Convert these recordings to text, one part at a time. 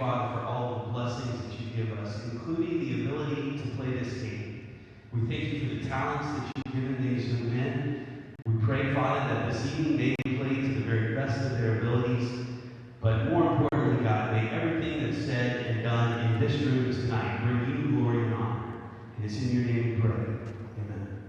Father, for all the blessings that you give us, including the ability to play this game. We thank you for the talents that you've given these young men. We pray, Father, that this evening they play to the very best of their abilities. But more importantly, God, may everything that's said and done in this room tonight bring you glory and honor. And it's in your name we pray. Amen.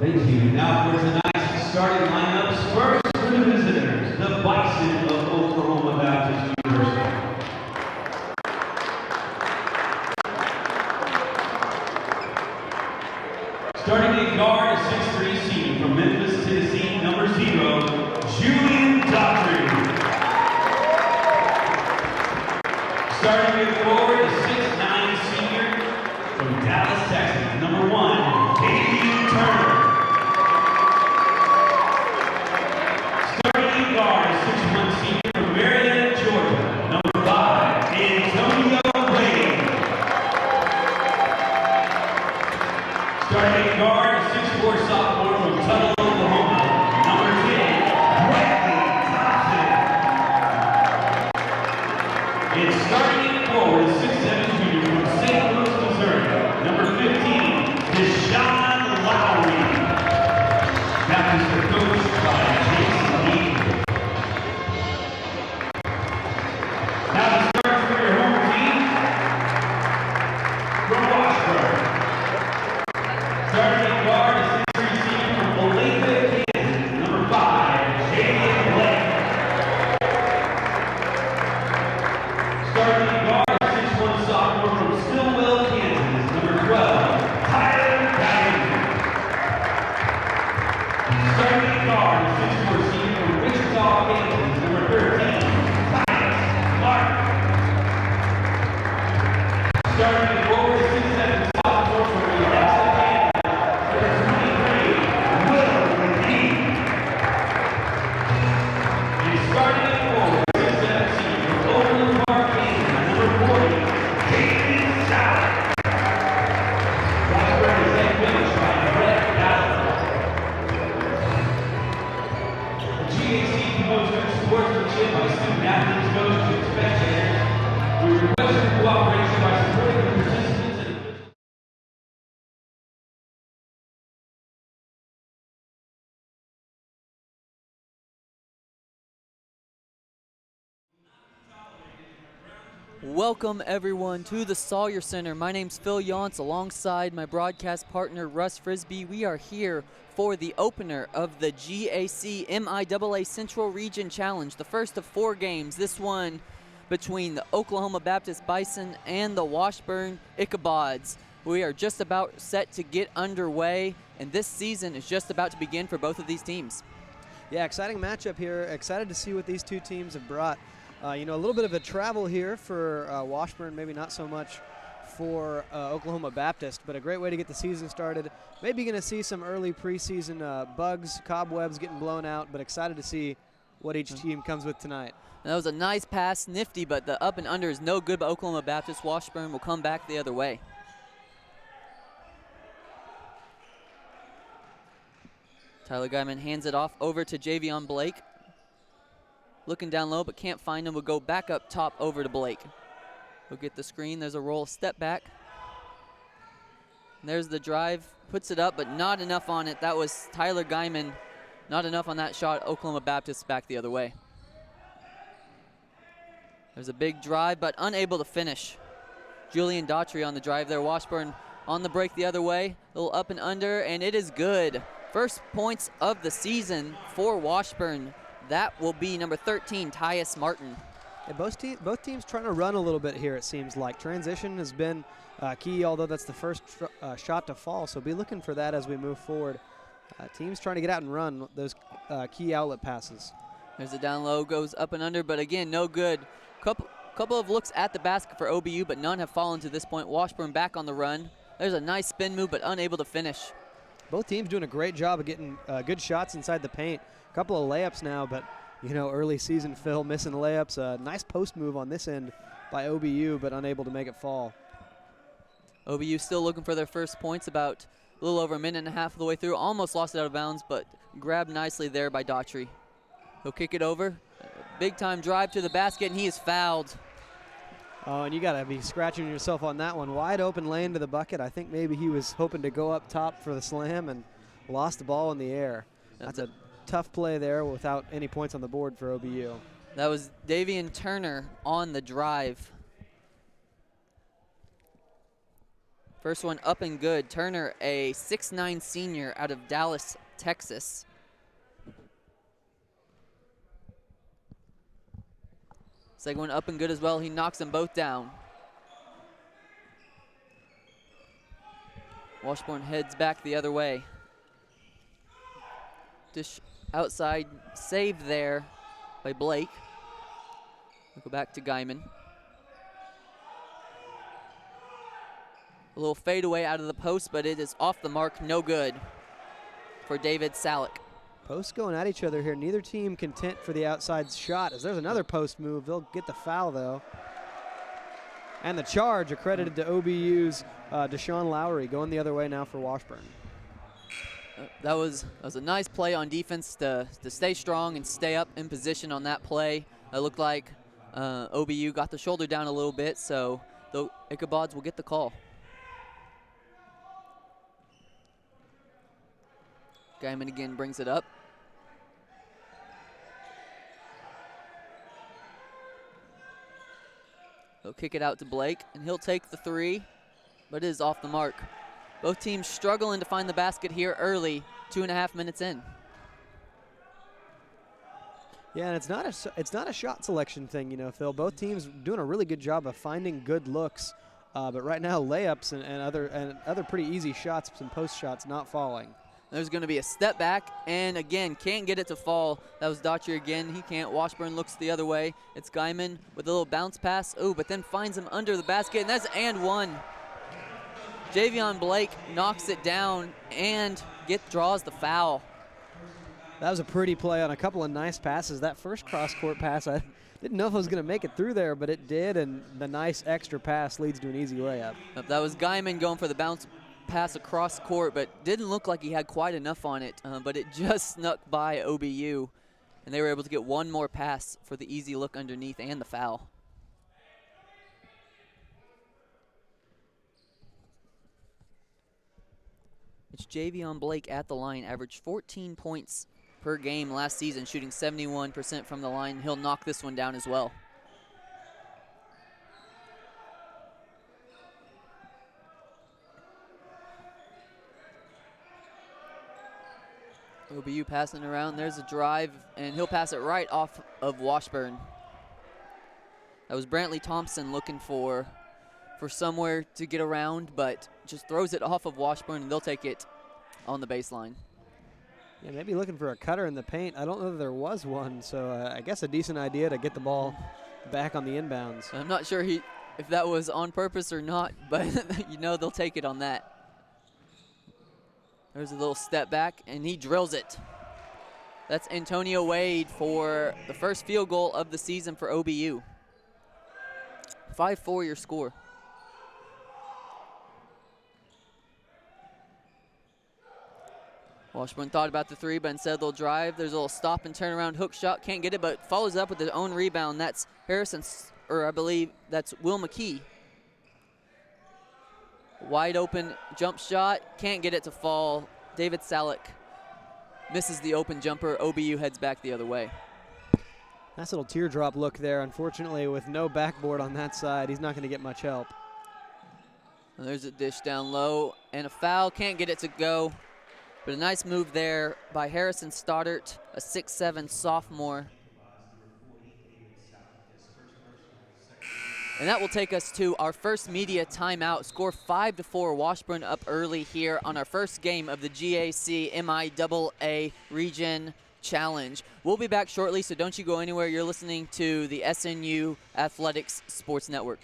Thank you. Now for tonight's starting lineups. First for the visitors, the Bison of Oklahoma Baptist University. Starting at guard, a 6'3" senior from Memphis, Tennessee, number 0, Julian Daughtry. Starting at forward, a 6'9" senior from Dallas, Texas, number 1, Davey Turner. Guard, a 6'1" senior from Marietta, Georgia, number 5, Antonio Wade. Starting guard, a 6'4" sophomore from Tuttle, Oklahoma, number 10, Bradley Thompson. And starting forward, a 6'7" junior from St. Louis, Missouri, number 15, Deshaun Lowry. Baptist coached by Jason Lee. Now the start for your home team from Washburn. Starting at guard, a 6'3" senior from Olathe, Kansas, number 5, Jalen Blake. Starting at guard, a 6'1" sophomore from Stillwell, Kansas, number 12, Tyler Diamond. Starting at guard, a 6'4" senior from Wichita, Kansas, number 13, starting at forward, 6'7" sophomore from Alexa, Kansas, number 23, Will McGee. And starting at forward, 6'7" senior from Overland Park, Kansas, number 40, David Sauer. Washburn is then finished by Brett Allen. The GAC promotes good sportsmanship by student athletes, coaches, and spectators. We request your cooperation by supporting the participants and officials. Welcome everyone to the Sawyer Center. My name's Phil Yance alongside my broadcast partner Russ Frisbee. We are here for the opener of the GAC MIAA Central Region Challenge, the first of 4 games. This one between the Oklahoma Baptist Bison and the Washburn Ichabods. We are just about set to get underway, and this season is just about to begin for both of these teams. Yeah, exciting matchup here. Excited to see what these two teams have brought. A little bit of a travel here for Washburn, maybe not so much for Oklahoma Baptist, but a great way to get the season started. Maybe going to see some early preseason bugs, cobwebs getting blown out, but excited to see what each team comes with tonight. And that was a nice pass, nifty, but the up and under is no good by Oklahoma Baptist. Washburn will come back the other way. Tyler Guyman hands it off over to Javion Blake. looking down low but can't find him. We'll go back up top over to Blake. He'll get the screen. There's a roll, step back. And there's the drive. Puts it up, but not enough on it. That was Tyler Guyman. Not enough on that shot. Oklahoma Baptist back the other way. There's a big drive, but unable to finish. Julian Daughtry on the drive there. Washburn on the break the other way. A little up and under, and it is good. First points of the season for Washburn. That will be number 13, Tyus Martin. Yeah, both teams trying to run a little bit here, it seems like. Transition has been key, although that's the first shot to fall, so be looking for that as we move forward. Teams trying to get out and run those key outlet passes. There's a down low, goes up and under, but again, no good. Couple of looks at the basket for OBU, but none have fallen to this point. Washburn back on the run. There's a nice spin move, but unable to finish. Both teams doing a great job of getting good shots inside the paint. A couple of layups now, but you know, early season Phil missing layups. A nice post move on this end by OBU, but unable to make it fall. OBU still looking for their first points, about a little over a minute and a half of the way through. Almost lost it out of bounds, but grabbed nicely there by Daughtry. He'll kick it over. Big time drive to the basket, and he is fouled. Oh, and you got to be scratching yourself on that one. Wide open lane to the bucket. I think maybe he was hoping to go up top for the slam and lost the ball in the air. That's a tough play there without any points on the board for OBU. That was Davian Turner on the drive. First one up and good. Turner, a 6'9" senior out of Dallas, Texas. Second one up and good as well. He knocks them both down. Washburn heads back the other way. Dish outside, save there by Blake. We'll go back to Guyman. A little fadeaway out of the post, but it is off the mark, no good for David Salick. Posts going at each other here. Neither team content for the outside shot. As there's another post move. They'll get the foul, though. And the charge accredited to OBU's Deshaun Lowry, going the other way now for Washburn. That was a nice play on defense to stay strong and stay up in position on that play. It looked like OBU got the shoulder down a little bit, so the Ichabods will get the call. Guyman again brings it up. He'll kick it out to Blake, and he'll take the three, but it is off the mark. Both teams struggling to find the basket here early, 2.5 minutes in. Yeah, and it's not a shot selection thing, you know, Phil. Both teams doing a really good job of finding good looks, but right now layups and other pretty easy shots, some post shots not falling. There's going to be a step back, and again, can't get it to fall. That was Daughtry again. He can't. Washburn looks the other way. It's Guyman with a little bounce pass. Oh, but then finds him under the basket, and that's and one. Javion Blake knocks it down and draws the foul. That was a pretty play on a couple of nice passes. That first cross-court pass, I didn't know if I was going to make it through there, but it did, and the nice extra pass leads to an easy layup. That was Guyman going for the bounce pass across court, but didn't look like he had quite enough on it, but it just snuck by OBU, and they were able to get one more pass for the easy look underneath and the foul. It's Javion Blake at the line, averaged 14 points per game last season, shooting 71% from the line. He'll knock this one down as well. OBU passing around. There's a drive, and he'll pass it right off of Washburn. That was Brantley Thompson looking for somewhere to get around, but just throws it off of Washburn, and they'll take it on the baseline. Yeah, maybe looking for a cutter in the paint. I don't know that there was one, so I guess a decent idea to get the ball back on the inbounds. I'm not sure if that was on purpose or not, but you know they'll take it on that. There's a little step back, and he drills it. That's Antonio Wade for the first field goal of the season for OBU. 5-4 your score. Washburn thought about the three, but instead they'll drive. There's a little stop and turn around hook shot. Can't get it, but follows up with his own rebound. That's I believe that's Will McKee. Wide open jump shot. Can't get it to fall. David Salick misses the open jumper. OBU heads back the other way. Nice little teardrop look there. Unfortunately, with no backboard on that side, he's not going to get much help. And there's a dish down low and a foul. Can't get it to go. But a nice move there by Harrison Stoddart, a 6'7" sophomore. And that will take us to our first media timeout. Score 5-4, Washburn up early here on our first game of the GAC MIAA Region Challenge. We'll be back shortly, so don't you go anywhere. You're listening to the SNU Athletics Sports Network.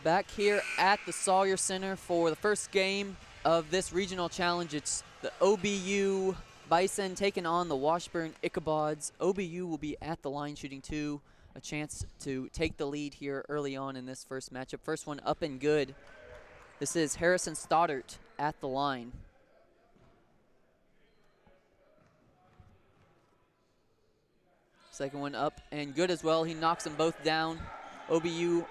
Back here at the Sawyer Center for the first game of this regional challenge. It's the OBU Bison taking on the Washburn Ichabods. OBU will be at the line shooting two, a chance to take the lead here early on in this first matchup. First one up and good. This is Harrison Stoddart at the line. Second one up and good as well. He knocks them both down. OBU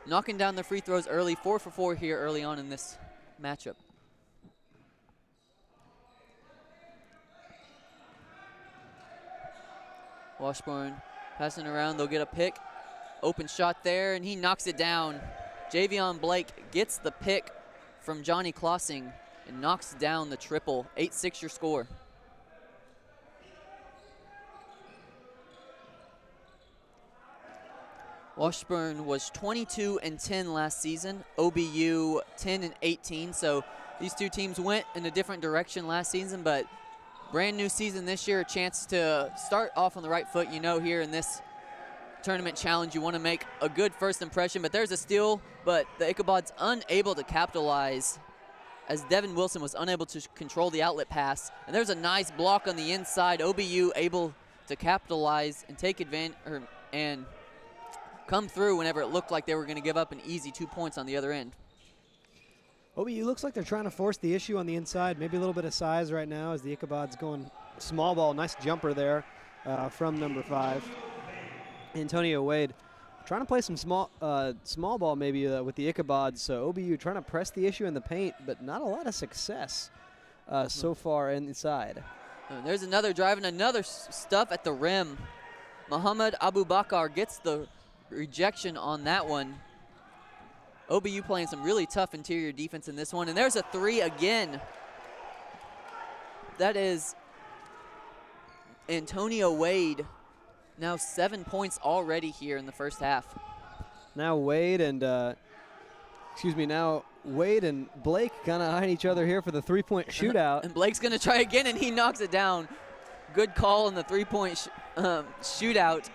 knocking down the free throws early, 4 for 4 here early on in this matchup. Washburn passing around, they'll get a pick. Open shot there, and he knocks it down. Javion Blake gets the pick from Johnny Klossing and knocks down the triple. 8-6 your score. Washburn was 22-10 last season. OBU 10-18. So these two teams went in a different direction last season, but brand new season this year, a chance to start off on the right foot. You know, here in this tournament challenge, you want to make a good first impression, but there's a steal, but the Ichabods unable to capitalize as Devin Wilson was unable to control the outlet pass. And there's a nice block on the inside. OBU able to capitalize and take advantage and come through whenever it looked like they were going to give up an easy 2 points on the other end. OBU looks like they're trying to force the issue on the inside. Maybe a little bit of size right now as the Ichabods going small ball. Nice jumper there from number 5. Antonio Wade trying to play some small ball maybe with the Ichabods. So OBU trying to press the issue in the paint, but not a lot of success so far inside. There's another drive and another stuff at the rim. Muhammad Abubakar gets the rejection on that one. OBU playing some really tough interior defense in this one. And there's a three again. That is Antonio Wade. Now 7 points already here in the first half. Now Wade and Blake kind of eyeing each other here for the three-point shootout. And Blake's going to try again, and he knocks it down. Good call in the three-point shootout.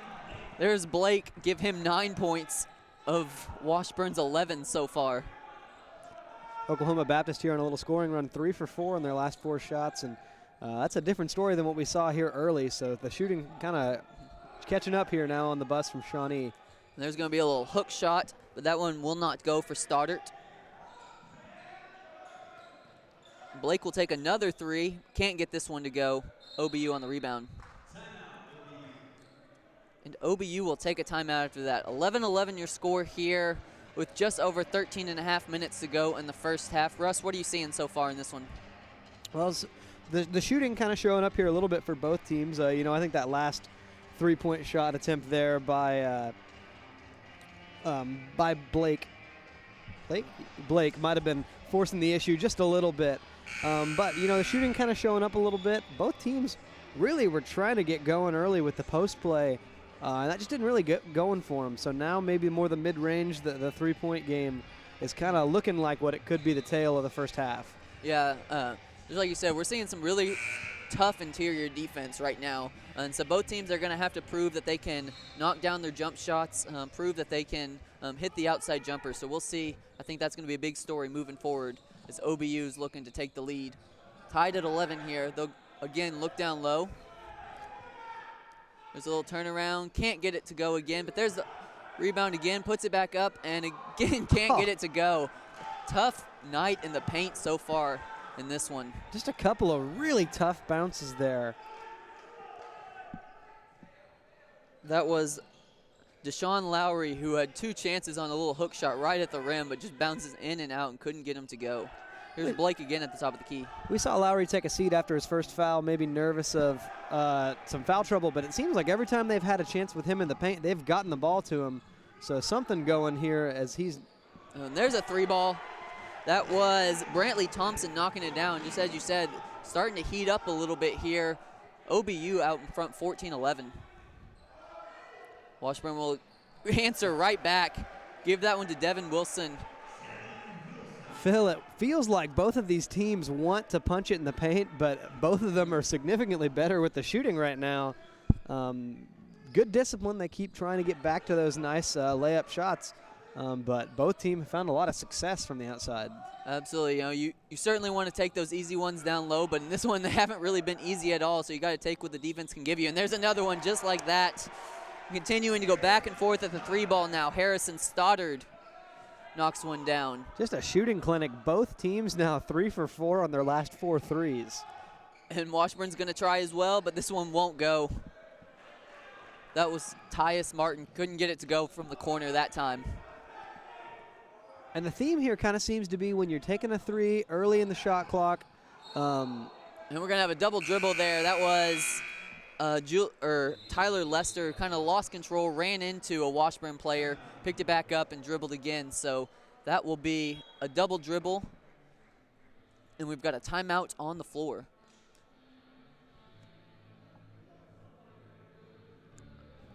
There's Blake, give him 9 points of Washburn's 11 so far. Oklahoma Baptist here on a little scoring run, 3 for 4 in their last 4 shots, and that's a different story than what we saw here early. So the shooting kind of catching up here now on the bus from Shawnee. There's going to be a little hook shot, but that one will not go for Stoddart. Blake will take another three. Can't get this one to go. OBU on the rebound. And OBU will take a timeout after that. 11-11 your score here with just over 13 and a half minutes to go in the first half. Russ, what are you seeing so far in this one? Well, the shooting kind of showing up here a little bit for both teams. I think that last three-point shot attempt there by Blake might have been forcing the issue just a little bit. But, the shooting kind of showing up a little bit. Both teams really were trying to get going early with the post play. And that just didn't really get going for them. So now maybe more the mid-range, the three-point game is kind of looking like what it could be the tail of the first half. Yeah, just like you said, we're seeing some really tough interior defense right now. And so both teams are going to have to prove that they can knock down their jump shots, prove that they can hit the outside jumper. So we'll see. I think that's going to be a big story moving forward as OBU is looking to take the lead. Tied at 11 here. They'll, again, look down low. There's a little turnaround. Can't get it to go again, but there's the rebound again. Puts it back up, and again can't get it to go. Tough night in the paint so far in this one. Just a couple of really tough bounces there. That was Deshaun Lowry, who had 2 chances on a little hook shot right at the rim, but just bounces in and out and couldn't get him to go. Here's Blake again at the top of the key. We saw Lowry take a seat after his first foul, maybe nervous of some foul trouble, but it seems like every time they've had a chance with him in the paint, they've gotten the ball to him. So something going here as he's... And there's a 3-ball. That was Brantley Thompson knocking it down. Just as you said, starting to heat up a little bit here. OBU out in front 14-11. Washburn will answer right back. Give that one to Devin Wilson. Phil, it feels like both of these teams want to punch it in the paint, but both of them are significantly better with the shooting right now. Good discipline. They keep trying to get back to those nice layup shots, but both teams found a lot of success from the outside. Absolutely. You certainly want to take those easy ones down low, but in this one they haven't really been easy at all, so you got to take what the defense can give you. And there's another one just like that. Continuing to go back and forth at the 3-ball now. Harrison Stoddard knocks one down. Just a shooting clinic. Both teams now 3 for 4 on their last 4 threes. And Washburn's going to try as well, but this one won't go. That was Tyus Martin. Couldn't get it to go from the corner that time. And the theme here kind of seems to be when you're taking a 3 early in the shot clock. And we're going to have a double dribble there. That was Tyler Lester kind of lost control, ran into a Washburn player, picked it back up and dribbled again. So that will be a double dribble. And we've got a timeout on the floor.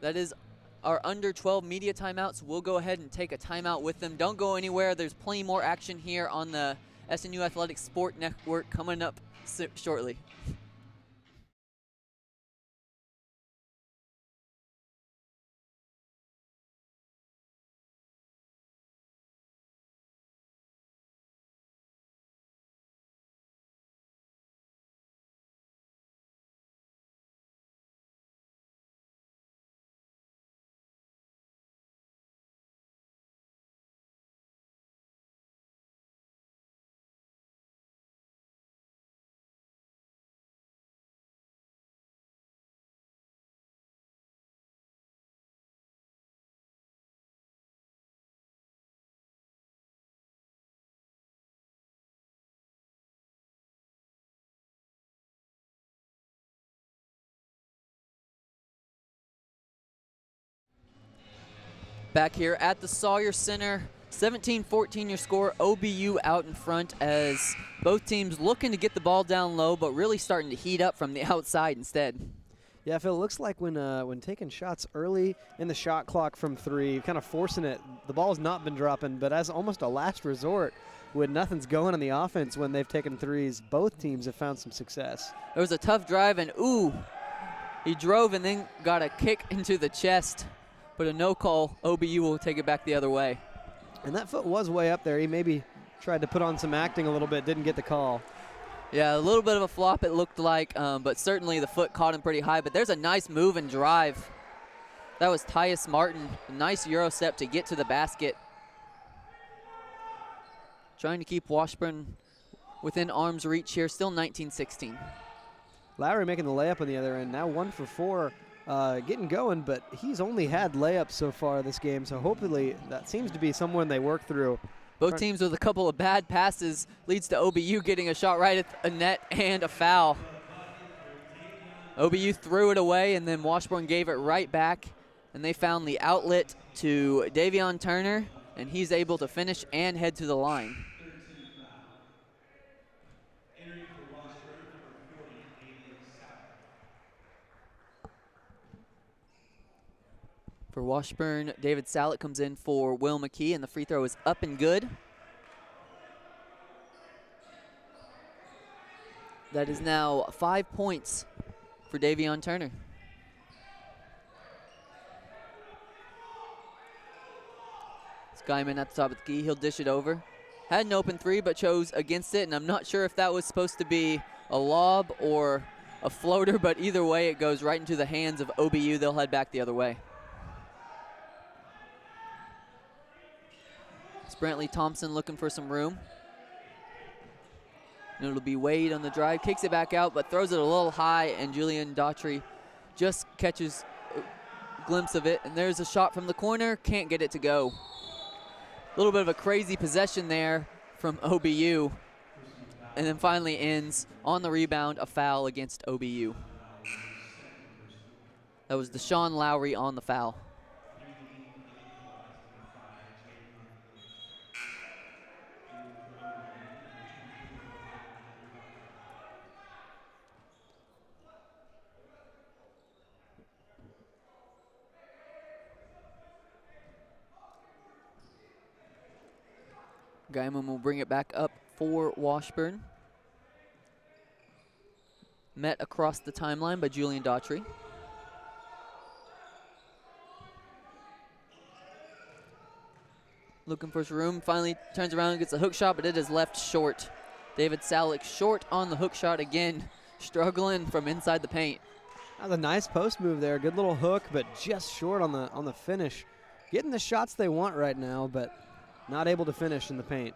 That is our under 12 media timeouts. We'll go ahead and take a timeout with them. Don't go anywhere. There's plenty more action here on the SNU Athletics Sport Network coming up shortly. Back here at the Sawyer Center, 17-14 your score. OBU out in front as both teams looking to get the ball down low, but really starting to heat up from the outside instead. Yeah, Phil, it looks like when taking shots early in the shot clock from 3, kind of forcing it, the ball's not been dropping, but as almost a last resort, when nothing's going on the offense when they've taken 3s, both teams have found some success. It was a tough drive, and he drove and then got a kick into the chest. But a no call, OBU will take it back the other way. And that foot was way up there. He maybe tried to put on some acting a little bit, didn't get the call. Yeah, a little bit of a flop it looked like, but certainly the foot caught him pretty high. But there's a nice move and drive. That was Tyus Martin. A nice Euro step to get to the basket. Trying to keep Washburn within arm's reach here, still 19-16. Lowry making the layup on the other end, now 1 for 4 getting going, but he's only had layups so far this game, so hopefully that seems to be someone they work through. Both teams with a couple of bad passes leads to OBU getting a shot right at a net and a foul. OBU threw it away, and then Washburn gave it right back, and they found the outlet to Davion Turner, and he's able to finish and head to the line. For Washburn, David Salek comes in for Will McKee, and the free throw is up and good. That is now 5 points for Davion Turner. Skyman at the top of the key, he'll dish it over. Had an open three, but chose against it, and I'm not sure if that was supposed to be a lob or a floater, but either way, it goes right into the hands of OBU. They'll head back the other way. It's Brantley Thompson looking for some room. And it'll be Wade on the drive, kicks it back out, but throws it a little high, and Julian Daughtry just catches a glimpse of it. And there's a shot from the corner, can't get it to go. A little bit of a crazy possession there from OBU. And then finally ends on the rebound, a foul against OBU. That was Deshaun Lowry on the foul. Gaiman will bring it back up for Washburn. Met across the timeline by Julian Daughtry. Looking for some room, finally turns around and gets a hook shot, but it is left short. David Salek short on the hook shot again, struggling from inside the paint. That was a nice post move there, good little hook, but just short on the finish. Getting the shots they want right now, but not able to finish in the paint.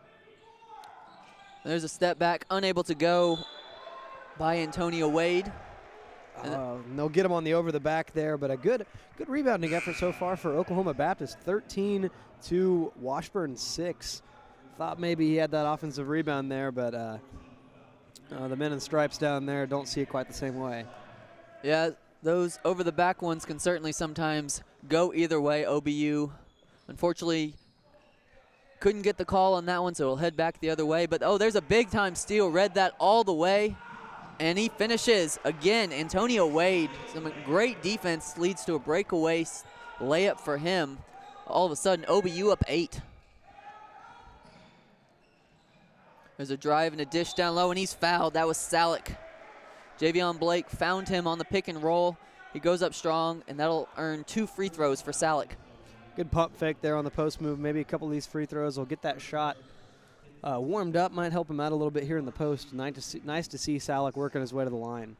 There's a step back, unable to go by Antonio Wade. And they'll get him on the over the back there, but a good rebounding effort so far for Oklahoma Baptist. 13 to Washburn 6. Thought maybe he had that offensive rebound there, but the men in stripes down there don't see it quite the same way. Yeah, those over the back ones can certainly sometimes go either way. OBU, unfortunately, couldn't get the call on that one, so he'll head back the other way. But, oh, there's a big-time steal. Read that all the way, and he finishes. Again, Antonio Wade, some great defense leads to a breakaway layup for him. All of a sudden, OBU up 8. There's a drive and a dish down low, and he's fouled. That was Salek. Javion Blake found him on the pick and roll. He goes up strong, and that'll earn 2 free throws for Salek. Good pump fake there on the post move. Maybe a couple of these free throws will get that shot warmed up. Might help him out a little bit here in the post. Nice to see Salek working his way to the line.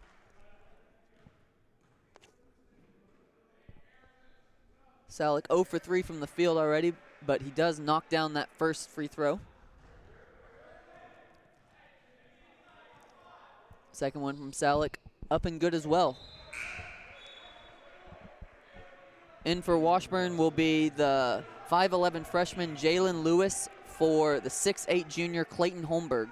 Salek 0 for 3 from the field already, but he does knock down that first free throw. Second one from Salek, up and good as well. In for Washburn will be the 5'11 freshman Jalen Lewis for the 6'8 junior Clayton Holmberg.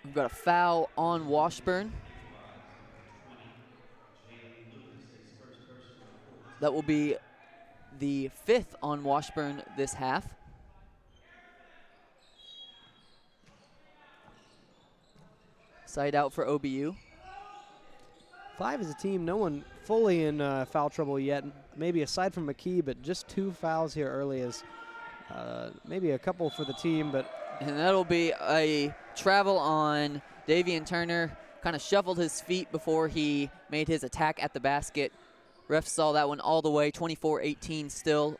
We've got a foul on Washburn. That will be the 5th on Washburn this half. Side out for OBU. 5 is a team, no one fully in foul trouble yet. Maybe aside from McKee, but just 2 fouls here early is maybe a couple for the team. And that'll be a travel on Davion Turner. Kind of shuffled his feet before he made his attack at the basket. Ref saw that one all the way, 24-18 still.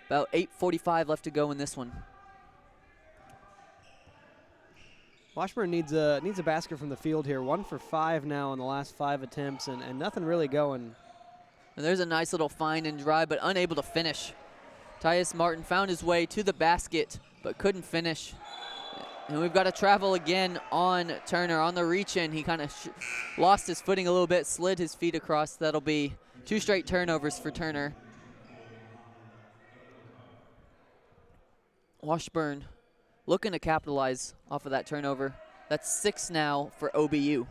About 8:45 left to go in this one. Washburn needs a basket from the field here. 1 for 5 now in the last 5 attempts, and nothing really going. And there's a nice little find and drive, but unable to finish. Tyus Martin found his way to the basket, but couldn't finish. And we've got to travel again on Turner. On the reach-in, he kind of lost his footing a little bit, slid his feet across. That'll be 2 straight turnovers for Turner. Washburn looking to capitalize off of that turnover. That's 6 now for OBU.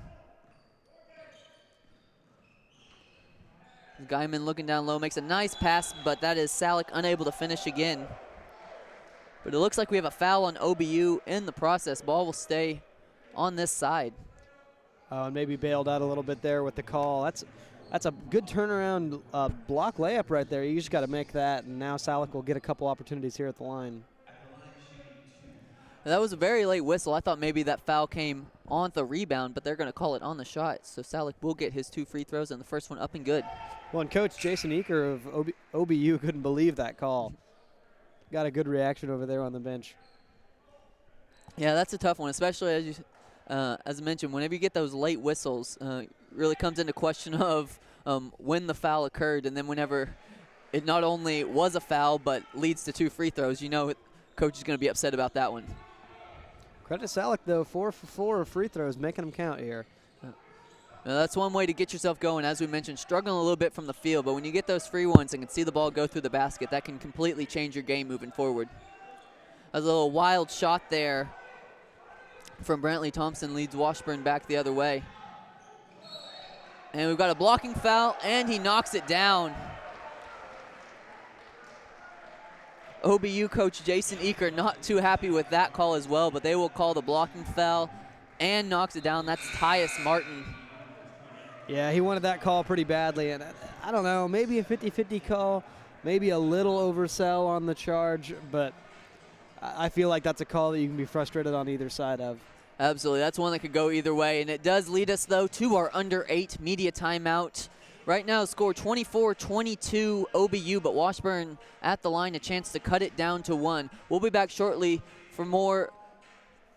Guyman looking down low, makes a nice pass, but that is Salick unable to finish again. But it looks like we have a foul on OBU in the process. Ball will stay on this side. And maybe bailed out a little bit there with the call. That's a good turnaround block layup right there. You just got to make that, and now Salick will get a couple opportunities here at the line. That was a very late whistle. I thought maybe that foul came on the rebound, but they're going to call it on the shot. So Salick will get his 2 free throws, and the first one up and good. Well, and Coach Jason Eaker of OBU couldn't believe that call. Got a good reaction over there on the bench. Yeah, that's a tough one, especially as I mentioned, whenever you get those late whistles, really comes into question of when the foul occurred, and then whenever it not only was a foul but leads to 2 free throws, you know Coach is going to be upset about that one. Credit to Salick, though, 4 for 4 free throws, making them count here. Now that's one way to get yourself going. As we mentioned, struggling a little bit from the field, but when you get those free ones and can see the ball go through the basket, that can completely change your game moving forward. That's a little wild shot there from Brantley Thompson, leads Washburn back the other way. And we've got a blocking foul, and he knocks it down. OBU coach Jason Eaker not too happy with that call as well, but they will call the blocking foul and knocks it down. That's Tyus Martin. Yeah, he wanted that call pretty badly, and I don't know, maybe a 50-50 call, maybe a little oversell on the charge, but I feel like that's a call that you can be frustrated on either side of. Absolutely, that's one that could go either way, and it does lead us, though, to our under 8 media timeout. Right now, score 24-22 OBU, but Washburn at the line, a chance to cut it down to 1. We'll be back shortly for more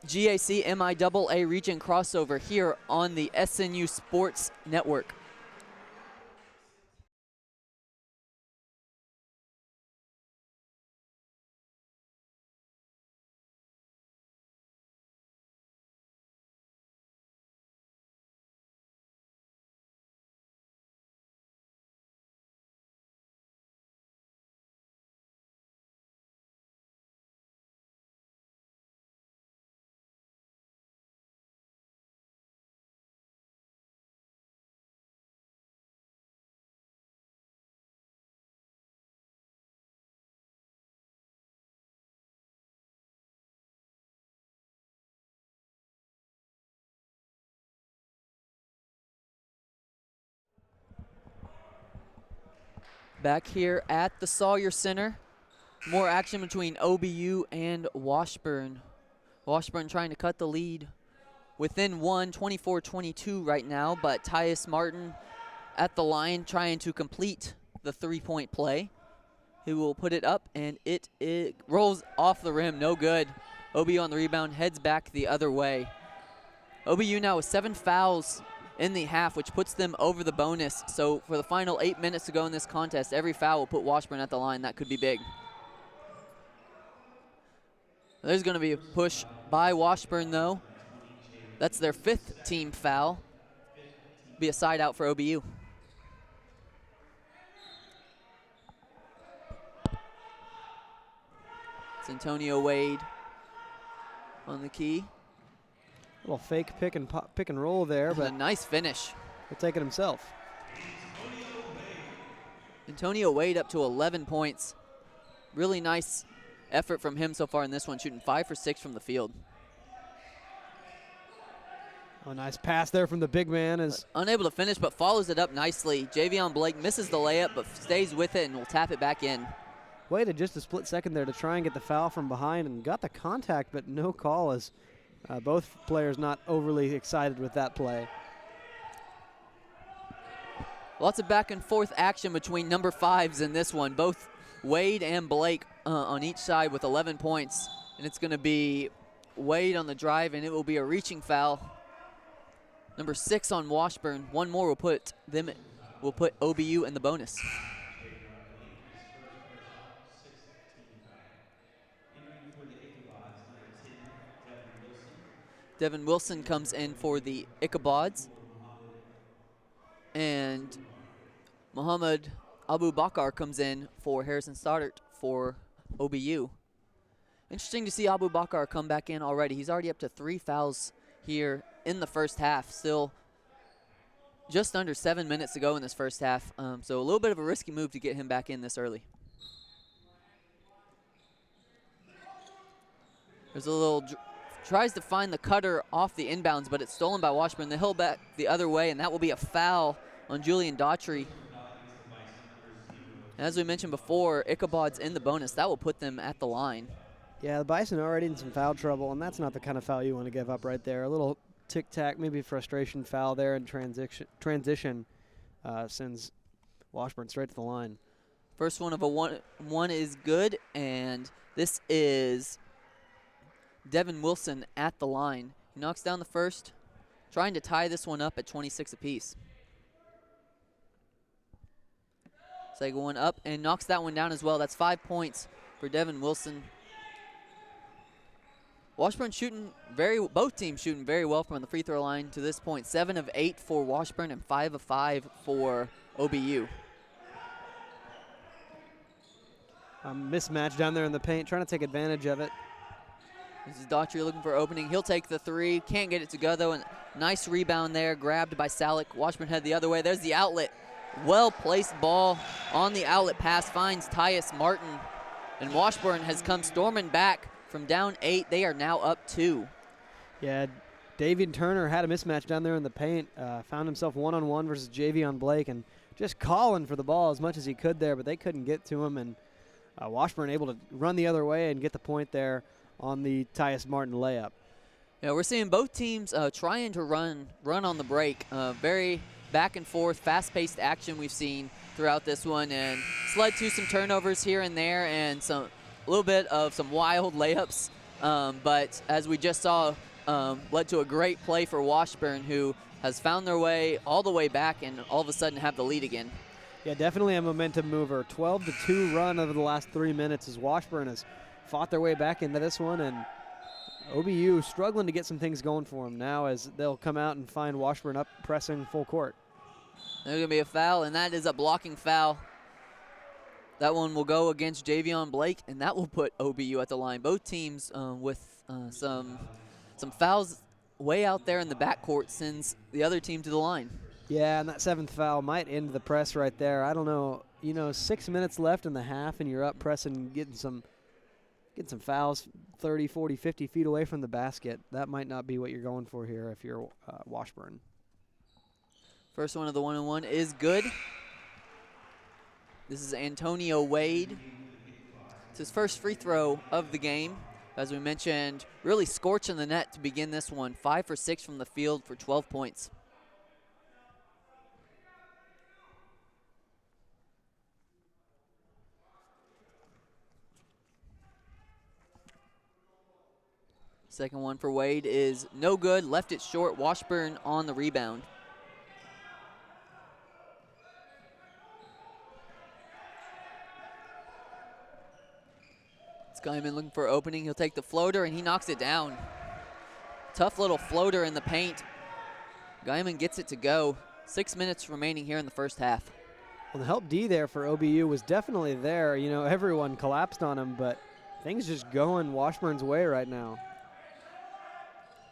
GAC MIAA region crossover here on the SNU Sports Network. Back here at the Sawyer Center, more action between OBU and Washburn. Washburn trying to cut the lead within 1, 24-22 right now, but Tyus Martin at the line trying to complete the 3-point play. He will put it up, and it rolls off the rim, no good. OBU on the rebound, heads back the other way. OBU now with 7 fouls in the half, which puts them over the bonus. So for the final 8 minutes to go in this contest, every foul will put Washburn at the line. That could be big. There's going to be a push by Washburn, though. That's their 5th team foul. Be a side out for OBU. It's Antonio Wade on the key. Little fake pick and roll there, but a nice finish. He'll take it himself. Antonio Wade up to 11 points. Really nice effort from him so far in this one, shooting 5 for 6 from the field. Oh, nice pass there from the big man. Unable to finish, but follows it up nicely. Javion Blake misses the layup, but stays with it and will tap it back in. Waited just a split second there to try and get the foul from behind and got the contact, but no call as both players not overly excited with that play. Lots of back and forth action between number 5s in this one. Both Wade and Blake on each side with 11 points. And it's going to be Wade on the drive, and it will be a reaching foul. Number 6 on Washburn. One more will put them will put OBU in the bonus. Devin Wilson comes in for the Ichabods. And Muhammad Abu Bakar comes in for Harrison Stoddart for OBU. Interesting to see Abu Bakar come back in already. He's already up to 3 fouls here in the first half. Still just under 7 minutes to go in this first half. So a little bit of a risky move to get him back in this early. There's a little, tries to find the cutter off the inbounds, but it's stolen by Washburn. They held back the other way, and that will be a foul on Julian Daughtry. As we mentioned before, Ichabod's in the bonus. That will put them at the line. Yeah, the Bison are already in some foul trouble, and that's not the kind of foul you want to give up right there. A little tic-tac, maybe frustration foul there in transition sends Washburn straight to the line. First one of a one is good, and this is Devin Wilson at the line. He knocks down the first, trying to tie this one up at 26 apiece. Second one up and knocks that one down as well. That's 5 points for Devin Wilson. Washburn shooting both teams shooting very well from the free throw line to this point. 7 of 8 for Washburn and 5 of 5 for OBU. A mismatch down there in the paint, trying to take advantage of it. This is Daughtry looking for opening. He'll take the three. Can't get it to go, though. And nice rebound there, grabbed by Salick. Washburn head the other way. There's the outlet. Well-placed ball on the outlet pass. Finds Tyus Martin. And Washburn has come storming back from down 8. They are now up 2. Yeah, Davian Turner had a mismatch down there in the paint. Found himself one-on-one versus Javion Blake and just calling for the ball as much as he could there, but they couldn't get to him. And Washburn able to run the other way and get the point there on the Tyus Martin layup. Yeah, we're seeing both teams trying to run on the break. Very back and forth, fast-paced action we've seen throughout this one, and it's led to some turnovers here and there and a little bit of some wild layups. But as we just saw, led to a great play for Washburn, who has found their way all the way back and all of a sudden have the lead again. Yeah, definitely a momentum mover. 12-2 run over the last 3 minutes as Washburn has fought their way back into this one, and OBU struggling to get some things going for them now as they'll come out and find Washburn up pressing full court. There's going to be a foul, and that is a blocking foul. That one will go against Javion Blake, and that will put OBU at the line. Both teams with some fouls way out there in the backcourt sends the other team to the line. Yeah, and that 7th foul might end the press right there. I don't know. 6 minutes left in the half, and you're up pressing, getting some fouls 30, 40, 50 feet away from the basket. That might not be what you're going for here if you're Washburn. First one of the one-on-one is good. This is Antonio Wade. It's his first free throw of the game. As we mentioned, really scorching the net to begin this one. 5 for 6 from the field for 12 points. Second one for Wade is no good. Left it short. Washburn on the rebound. Skyman looking for opening. He'll take the floater, and he knocks it down. Tough little floater in the paint. Guyman gets it to go. 6 minutes remaining here in the first half. Well, the help D there for OBU was definitely there. Everyone collapsed on him, but things just going Washburn's way right now.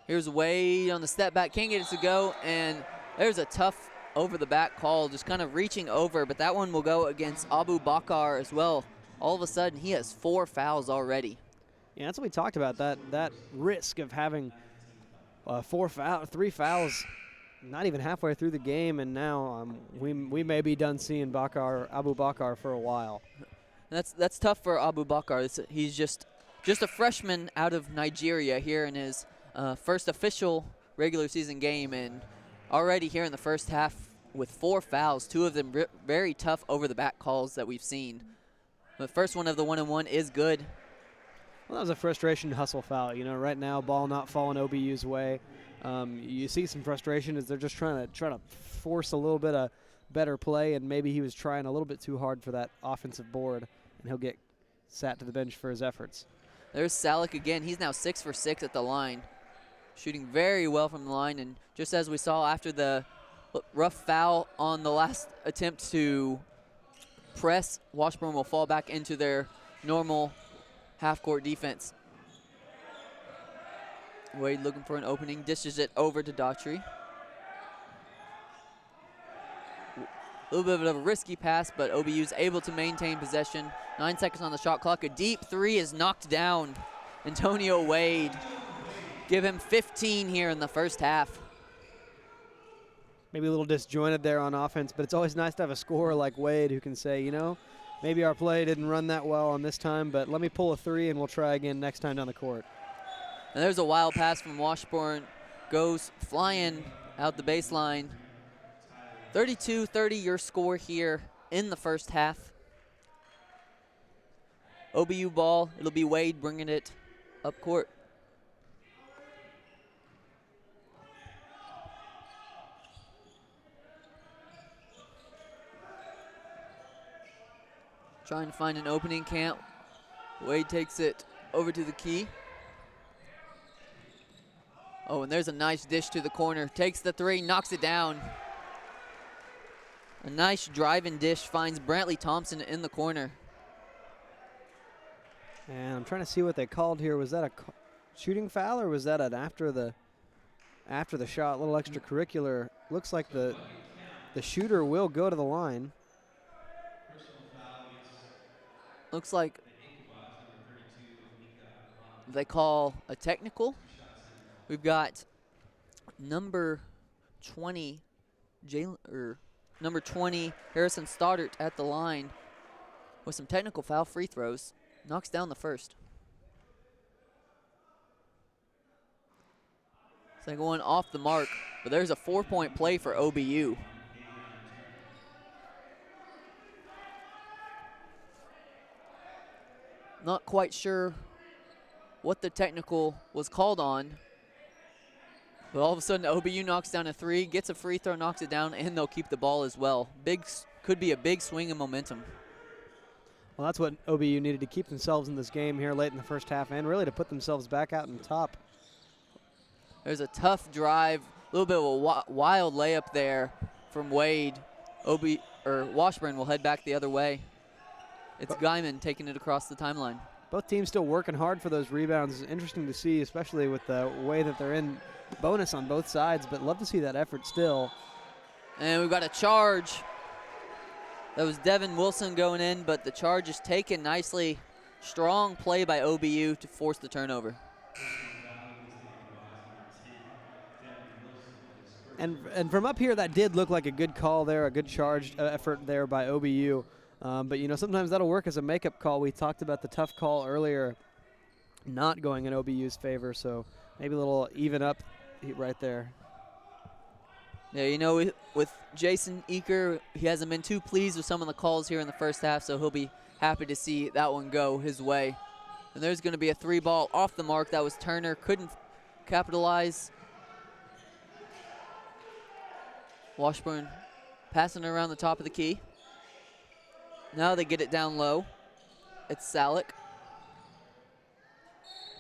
Here's Wade on the step back. Can't get it to go, and there's a tough over-the-back call, just kind of reaching over, but that one will go against Abu Bakar as well. All of a sudden, he has 4 fouls already. Yeah, that's what we talked about, that risk of having 3 fouls not even halfway through the game, and now we may be done seeing Abu Bakar for a while. That's tough for Abu Bakar. He's just a freshman out of Nigeria here in his first official regular season game, and already here in the first half with 4 fouls, 2 of them very tough over-the-back calls that we've seen. The first one of the one-on-one is good. Well, that was a frustration hustle foul. Right now, ball not falling OBU's way. You see some frustration as they're just trying to force a little bit of better play, and maybe he was trying a little bit too hard for that offensive board, and he'll get sat to the bench for his efforts. There's Salick again. He's now 6 for 6 at the line, shooting very well from the line. And just as we saw after the rough foul on the last attempt to press, Washburn will fall back into their normal half-court defense. Wade looking for an opening, dishes it over to Daughtry. A little bit of a risky pass, but OBU's able to maintain possession. 9 seconds on the shot clock. A deep three is knocked down. Antonio Wade. Give him 15 here in the first half. Maybe a little disjointed there on offense, but it's always nice to have a scorer like Wade who can say, you know, maybe our play didn't run that well on this time, but let me pull a three and we'll try again next time down the court. And there's a wild pass from Washburn. Goes flying out the baseline. 32-30 your score here in the first half. OBU ball. It'll be Wade bringing it up court. Trying to find an opening, can't. Wade takes it over to the key. Oh, and there's a nice dish to the corner. Takes the three, knocks it down. A nice drive-in dish finds Brantley Thompson in the corner. And I'm trying to see what they called here. Was that a shooting foul or was that an after the shot, little extracurricular? Looks like the shooter will go to the line. Looks like they call a technical. We've got number 20, number 20 Harrison Stoddart at the line with some technical foul free throws. Knocks down the first. Second one off the mark, but there's a 4-point play for OBU. Not quite sure what the technical was called on, but all of a sudden OBU knocks down a three, gets a free throw, knocks it down, and they'll keep the ball as well. Could be a big swing in momentum. Well, that's what OBU needed to keep themselves in this game here late in the first half and really to put themselves back out on top. There's a tough drive, a little bit of a wild layup there from Wade. Washburn will head back the other way. It's Guyman taking it across the timeline. Both teams still working hard for those rebounds. Interesting to see, especially with the way that they're in bonus on both sides, but love to see that effort still. And we've got a charge. That was Devin Wilson going in, but the charge is taken nicely. Strong play by OBU to force the turnover. And from up here, that did look like a good call there, a good charged effort there by OBU. But, you know, sometimes that'll work as a makeup call. We talked about the tough call earlier not going in OBU's favor, so maybe a little even up right there. Yeah, you know, with Jason Eaker, he hasn't been too pleased with some of the calls here in the first half, so he'll be happy to see that one go his way. And there's going to be a three ball off the mark. That was Turner. Couldn't capitalize. Washburn passing around the top of the key. Now they get it down low. It's Salick.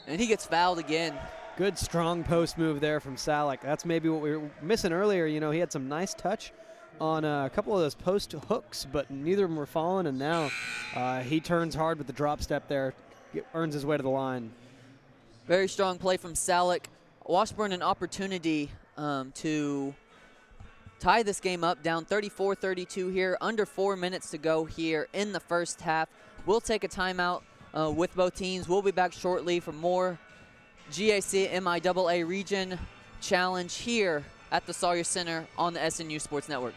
And he gets fouled again. Good strong post move there from Salick. That's maybe what we were missing earlier. You know, he had some nice touch on a couple of those post hooks, but neither of them were falling, and now he turns hard with the drop step there. Earns his way to the line. Very strong play from Salick. Washburn an opportunity to tie this game up, down 34-32 here, under 4 minutes to go here in the first half. We'll take a timeout with both teams. We'll be back shortly for more GAC MIAA Region Challenge here at the Sawyer Center on the SNU Sports Network.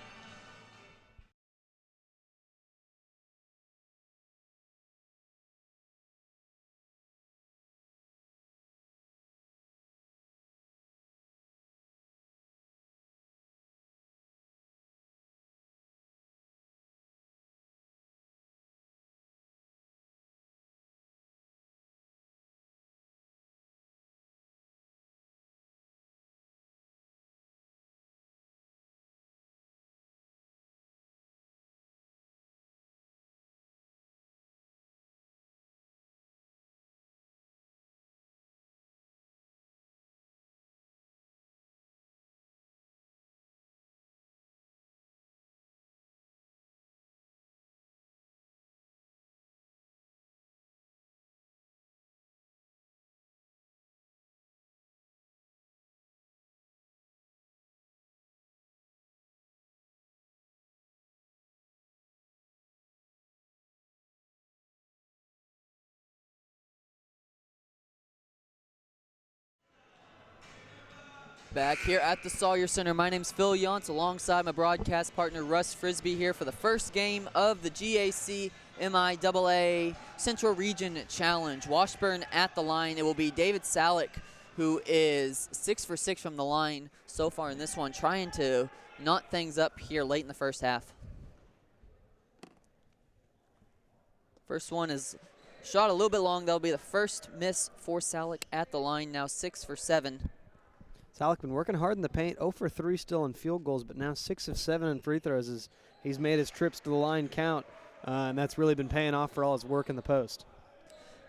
Back here at the Sawyer Center, my name's Phil Yantz alongside my broadcast partner Russ Frisbee here for the first game of the GAC MIAA Central Region Challenge. Washburn at the line. It will be David Salick, who is 6 for 6 from the line so far in this one, trying to knot things up here late in the first half. First one is shot a little bit long. That'll be the first miss for Salick at the line, now 6 for 7. Salick been working hard in the paint, 0 for 3 still in field goals, but now 6 of 7 in free throws as he's made his trips to the line count, and that's really been paying off for all his work in the post.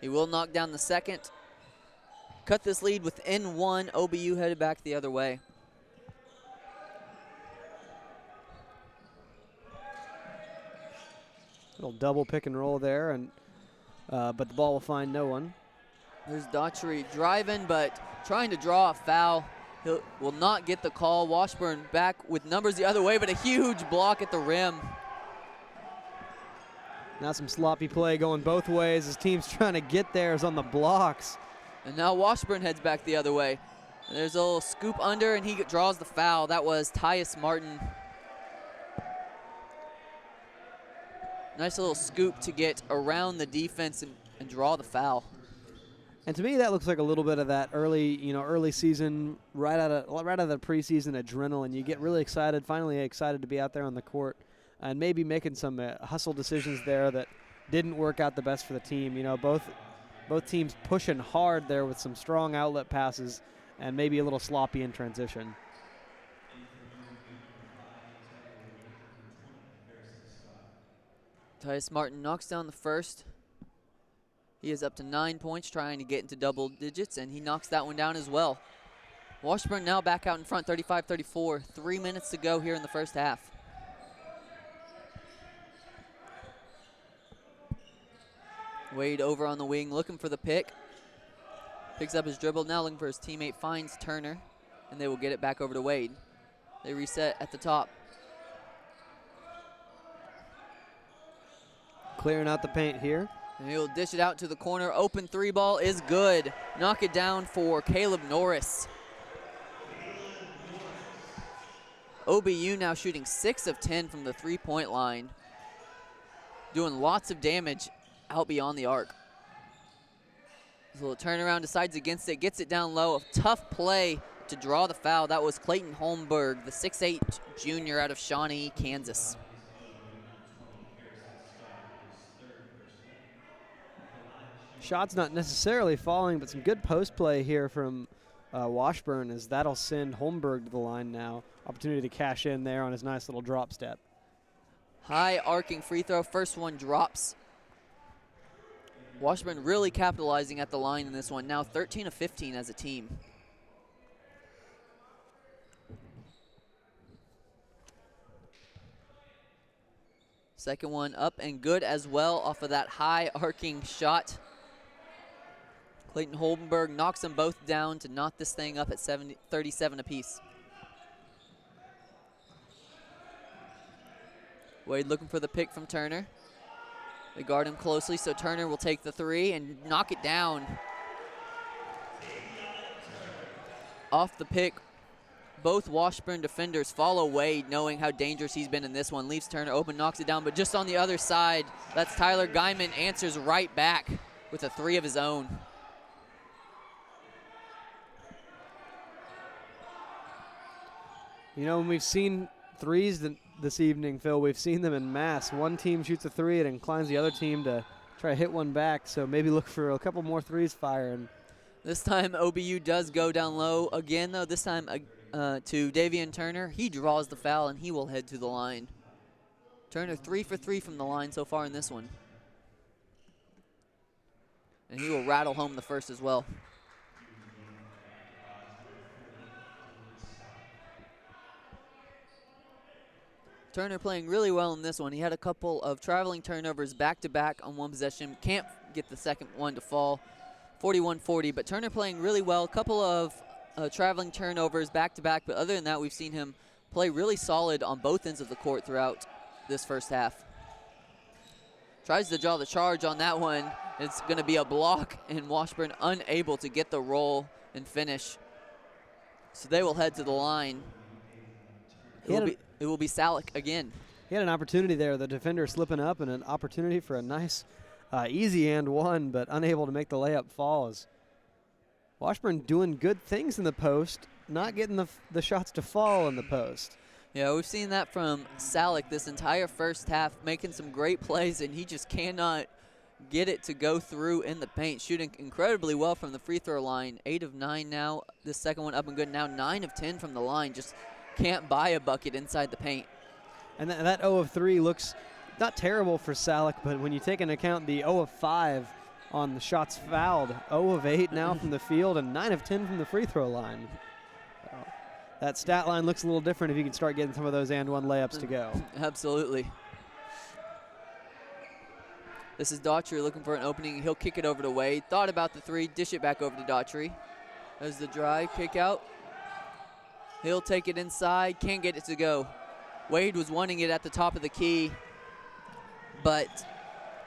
He will knock down the second. Cut this lead within one. OBU headed back the other way. Little double pick and roll there, and but the ball will find no one. There's Daughtry driving, but trying to draw a foul. He will not get the call. Washburn back with numbers the other way, but a huge block at the rim. Now some sloppy play going both ways. His team's trying to get theirs on the blocks. And now Washburn heads back the other way. And there's a little scoop under, and he draws the foul. That was Tyus Martin. Nice little scoop to get around the defense and draw the foul. And to me, that looks like a little bit of that early season, right out of the preseason adrenaline. You get really excited, finally excited to be out there on the court, and maybe making some hustle decisions there that didn't work out the best for the team. You know, both teams pushing hard there with some strong outlet passes, and maybe a little sloppy in transition. Tyus Martin knocks down the first. He is up to 9 points, trying to get into double digits, and he knocks that one down as well. Washburn now back out in front, 35-34. 3 minutes to go here in the first half. Wade over on the wing, looking for the pick. Picks up his dribble, now looking for his teammate, finds Turner, and they will get it back over to Wade. They reset at the top. Clearing out the paint here. And he'll dish it out to the corner. Open three ball is good. Knock it down for Caleb Norris. OBU now shooting 6 of 10 from the three-point line. Doing lots of damage out beyond the arc. This little turnaround, decides against it, gets it down low. A tough play to draw the foul. That was Clayton Holmberg, the 6'8 junior out of Shawnee, Kansas. Shots not necessarily falling, but some good post play here from Washburn, as that'll send Holmberg to the line now. Opportunity to cash in there on his nice little drop step. High arcing free throw. First one drops. Washburn really capitalizing at the line in this one. Now 13 of 15 as a team. Second one up and good as well off of that high arcing shot. Clayton Holmberg knocks them both down to knot this thing up at 37 apiece. Wade looking for the pick from Turner. They guard him closely, so Turner will take the three and knock it down. Off the pick, both Washburn defenders follow Wade, knowing how dangerous he's been in this one. Leaves Turner open, knocks it down, but just on the other side, that's Tyler Guyman, answers right back with a three of his own. You know, when we've seen threes this evening, Phil, we've seen them in mass. One team shoots a three, it inclines the other team to try to hit one back, so maybe look for a couple more threes firing. This time OBU does go down low again, though, this time to Davian Turner. He draws the foul, and he will head to the line. Turner 3 for 3 from the line so far in this one. And he will rattle home the first as well. Turner playing really well in this one. He had a couple of traveling turnovers back-to-back on one possession. Can't get the second one to fall. 41-40, but Turner playing really well. A couple of traveling turnovers back-to-back, but other than that, we've seen him play really solid on both ends of the court throughout this first half. Tries to draw the charge on that one. It's going to be a block, and Washburn unable to get the roll and finish. So they will head to the line. It will be Salick again. He had an opportunity there, the defender slipping up, and an opportunity for a nice, easy and one, but unable to make the layup fall. As Washburn doing good things in the post, not getting the shots to fall in the post. Yeah, we've seen that from Salick this entire first half, making some great plays, and he just cannot get it to go through in the paint. Shooting incredibly well from the free throw line. 8 of 9 now. This second one up and good now. 9 of 10 from the line. Just can't buy a bucket inside the paint. And that 0 of 3 looks not terrible for Salick, but when you take into account the 0 of 5 on the shots fouled, 0 of 8 now from the field, and 9 of 10 from the free throw line. So that stat line looks a little different if you can start getting some of those and one layups to go. Absolutely. This is Daughtry looking for an opening. He'll kick it over to Wade. Thought about the three, dish it back over to Daughtry. There's the drive, kick out. He'll take it inside, can't get it to go. Wade was wanting it at the top of the key, but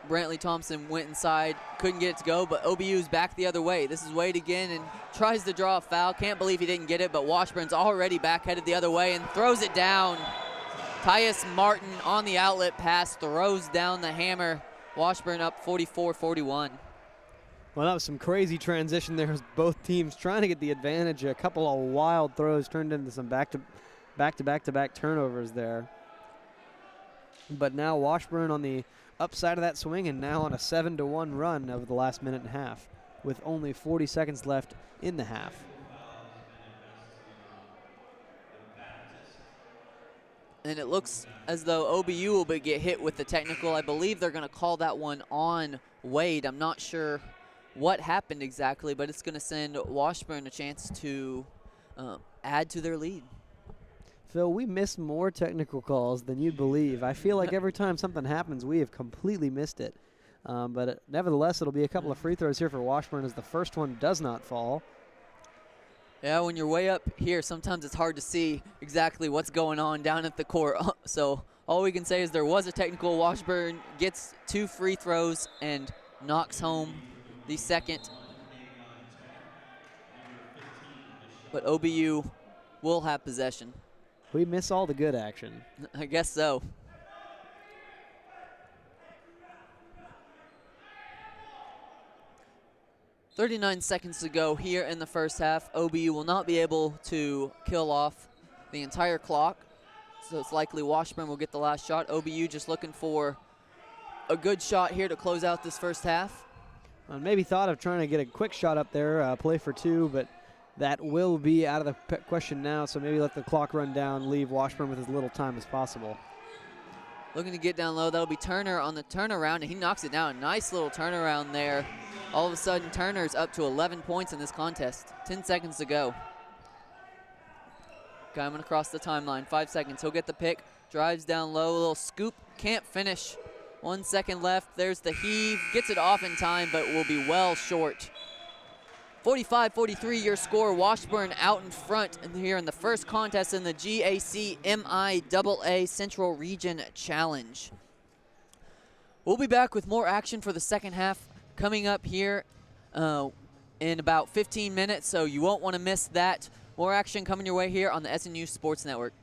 Brantley Thompson went inside, couldn't get it to go, but OBU's back the other way. This is Wade again and tries to draw a foul. Can't believe he didn't get it, but Washburn's already back headed the other way and throws it down. Tyus Martin on the outlet pass throws down the hammer. Washburn up 44-41. Well, that was some crazy transition there. Both teams trying to get the advantage. A couple of wild throws turned into some back-to-back turnovers there. But now Washburn on the upside of that swing and now on a 7-1 run over the last minute and a half with only 40 seconds left in the half. And it looks as though OBU will get hit with the technical. I believe they're going to call that one on Wade. I'm not sure what happened exactly, but it's going to send Washburn a chance to add to their lead. Phil, we miss more technical calls than you'd believe. I feel like every time something happens, we have completely missed it. But nevertheless, it'll be a couple of free throws here for Washburn as the first one does not fall. Yeah, when you're way up here, sometimes it's hard to see exactly what's going on down at the court. So all we can say is there was a technical. Washburn gets 2 free throws and knocks home the second. But OBU will have possession. We miss all the good action. I guess so. .39 seconds to go here in the first half. OBU will not be able to kill off the entire clock, so it's likely Washburn will get the last shot. OBU just looking for a good shot here to close out this first half. Maybe thought of trying to get a quick shot up there, play for 2, but that will be out of the question now, so maybe let the clock run down, leave Washburn with as little time as possible. Looking to get down low. That'll be Turner on the turnaround, and he knocks it down. Nice little turnaround there. All of a sudden, Turner's up to 11 points in this contest. 10 seconds to go. Coming across the timeline. 5 seconds. He'll get the pick. Drives down low. A little scoop. Can't finish. 1 second left. There's the heave. Gets it off in time, but will be well short. 45-43 your score. Washburn out in front here in the first contest in the GAC MIAA Central Region Challenge. We'll be back with more action for the second half coming up here in about 15 minutes, so you won't want to miss that. More action coming your way here on the SNU Sports Network.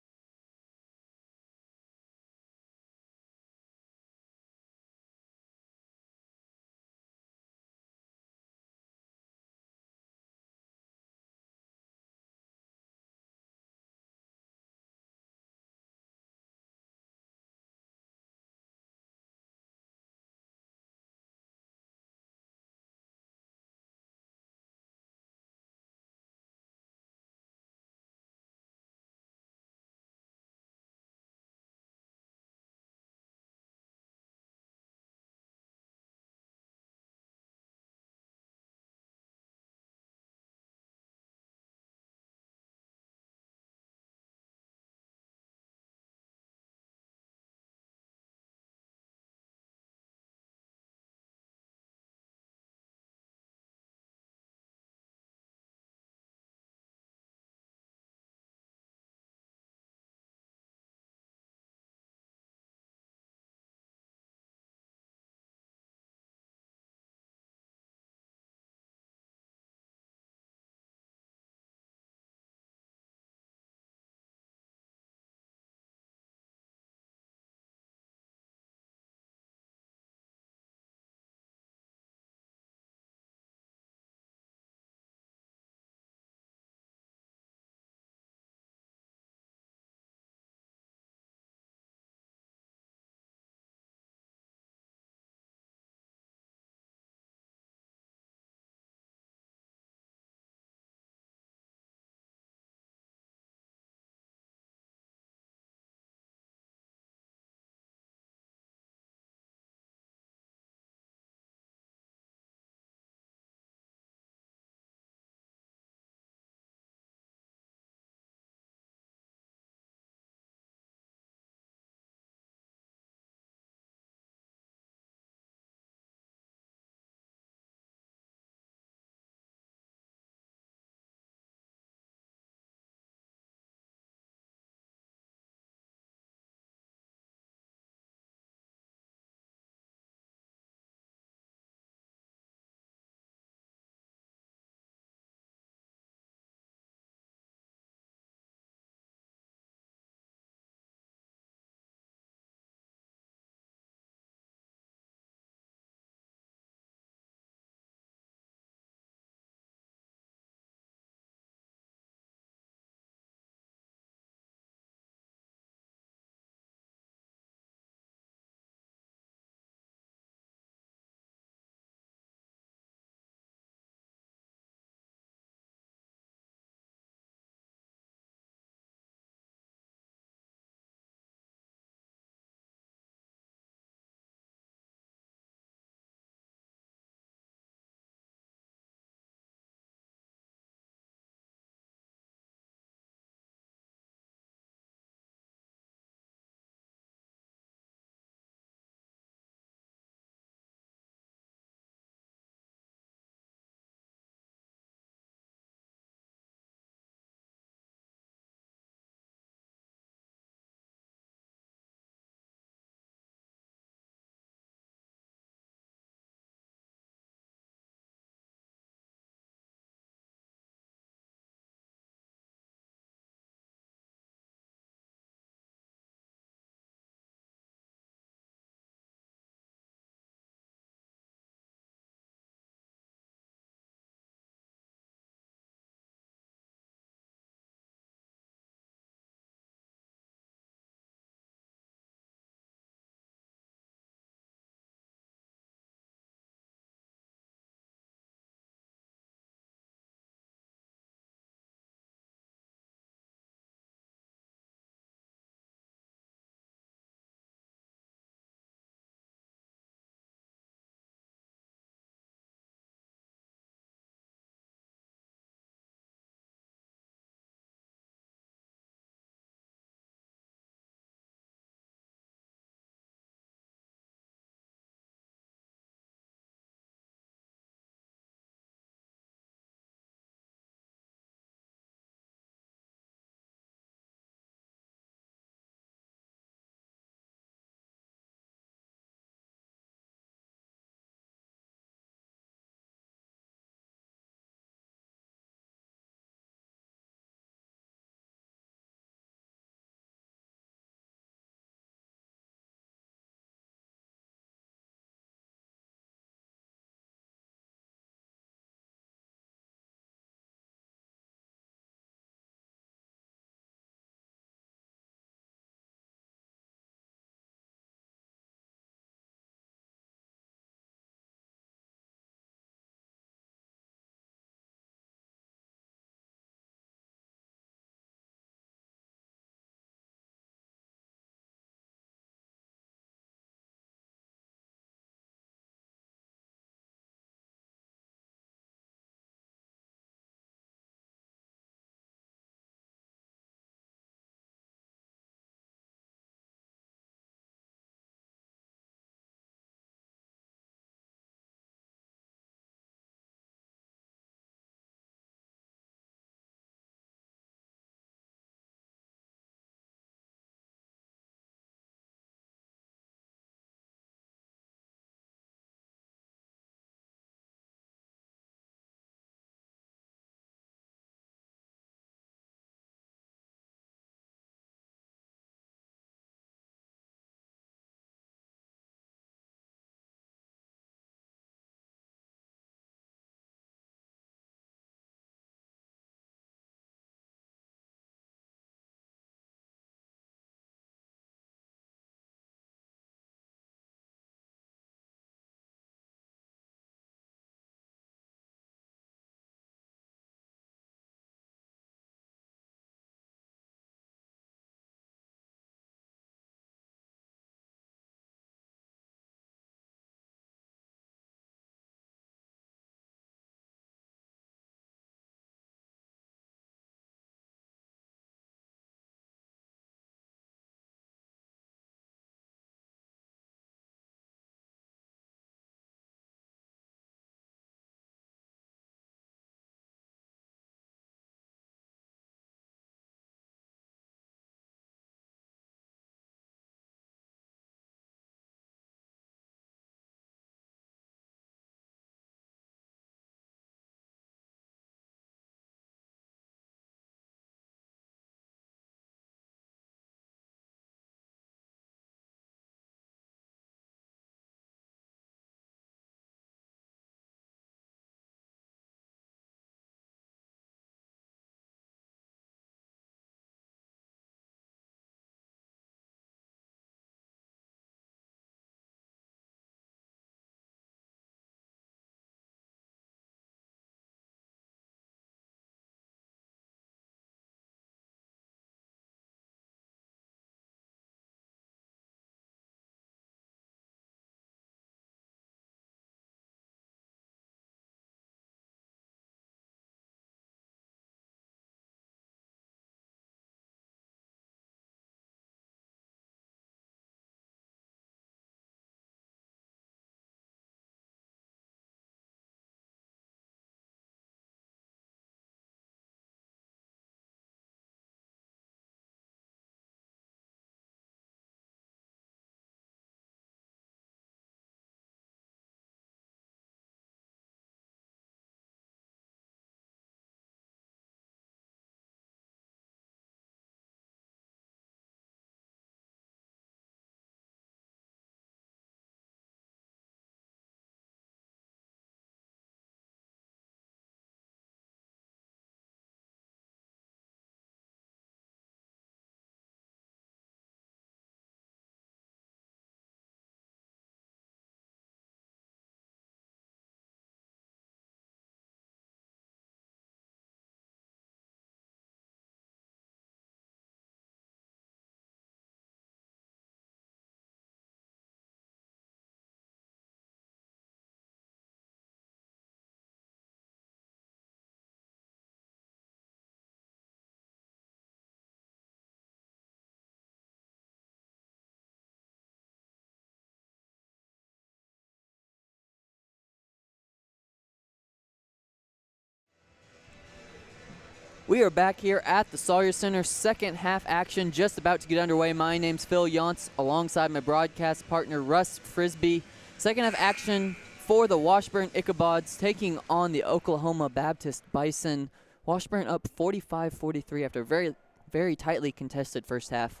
We are back here at the Sawyer Center. Second half action just about to get underway. My name's Phil Yonts alongside my broadcast partner Russ Frisbee. Second half action for the Washburn Ichabods taking on the Oklahoma Baptist Bison. Washburn up 45-43 after a very, very tightly contested first half.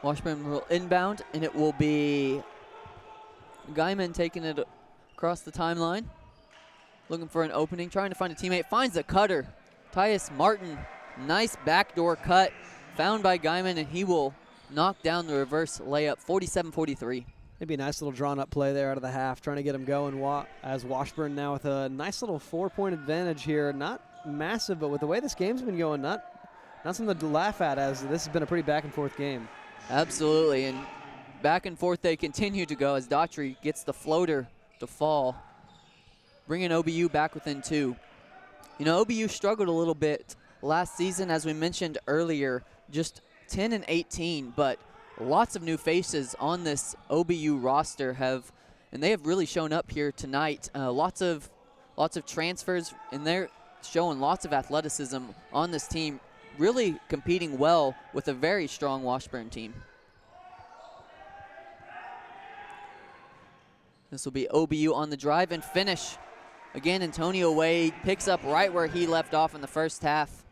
Washburn will inbound, and it will be Guyman taking it across the timeline. Looking for an opening, trying to find a teammate. Finds a cutter. Tyus Martin, nice backdoor cut. Found by Guyman, and he will knock down the reverse layup, 47-43. Maybe a nice little drawn-up play there out of the half, trying to get him going as Washburn now with a nice little 4-point advantage here. Not massive, but with the way this game's been going, not something to laugh at, as this has been a pretty back-and-forth game. Absolutely, and back and forth they continue to go as Daughtry gets the floater to fall, bringing OBU back within 2. You know, OBU struggled a little bit last season, as we mentioned earlier, just 10-18, but lots of new faces on this OBU roster and they have really shown up here tonight. Lots of transfers, and they're showing lots of athleticism on this team, really competing well with a very strong Washburn team. This will be OBU on the drive and finish. Again, Antonio Wade picks up right where he left off in the first half.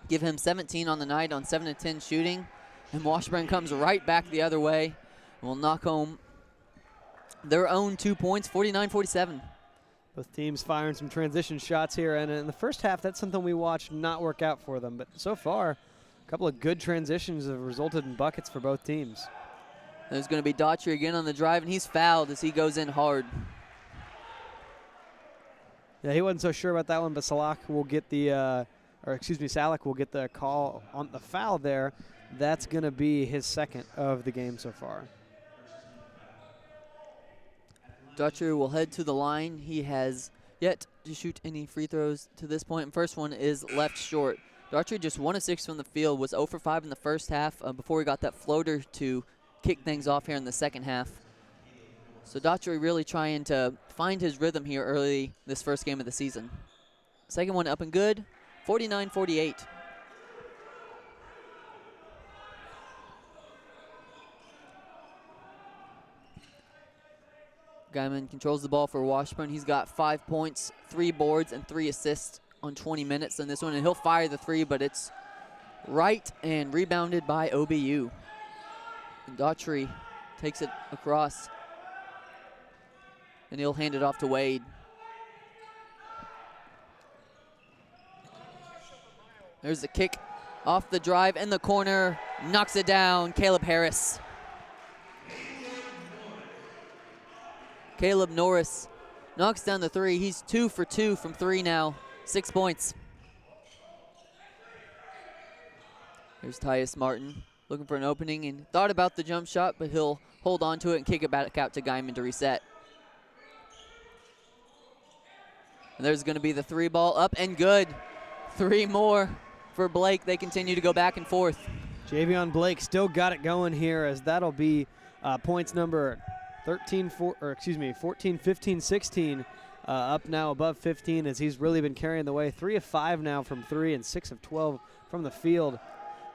Give him 17 on the night on 7-10 shooting. And Washburn comes right back the other way and will knock home their own 2 points, 49-47. Both teams firing some transition shots here, and in the first half, that's something we watched not work out for them. But so far, a couple of good transitions have resulted in buckets for both teams. There's going to be Daughtry again on the drive, and he's fouled as he goes in hard. Yeah, he wasn't so sure about that one, but Salak will get Salak will get the call on the foul there. That's going to be his second of the game so far. Daughtry will head to the line. He has yet to shoot any free throws to this point. And first one is left short. Daughtry just 1 of 6 from the field, was 0 for 5 in the first half before he got that floater to kick things off here in the second half. So Daughtry really trying to find his rhythm here early this first game of the season. Second one up and good, 49-48. Guyman controls the ball for Washburn. He's got 5 points, 3 boards, and 3 assists on 20 minutes in this one, and he'll fire the 3, but it's right and rebounded by OBU. And Daughtry takes it across, and he'll hand it off to Wade. There's the kick off the drive in the corner, knocks it down, Caleb Harris. Caleb Norris knocks down the 3. He's 2 for 2 from 3 now, 6 points. Here's Tyus Martin looking for an opening and thought about the jump shot, but he'll hold on to it and kick it back out to Guyman to reset. And there's going to be the 3 ball up and good. 3 more for Blake. They continue to go back and forth. Javion Blake still got it going here, as that'll be points number 14, 15, 16, up now above 15, as he's really been carrying the way. 3 of 5 now from 3 and 6 of 12 from the field.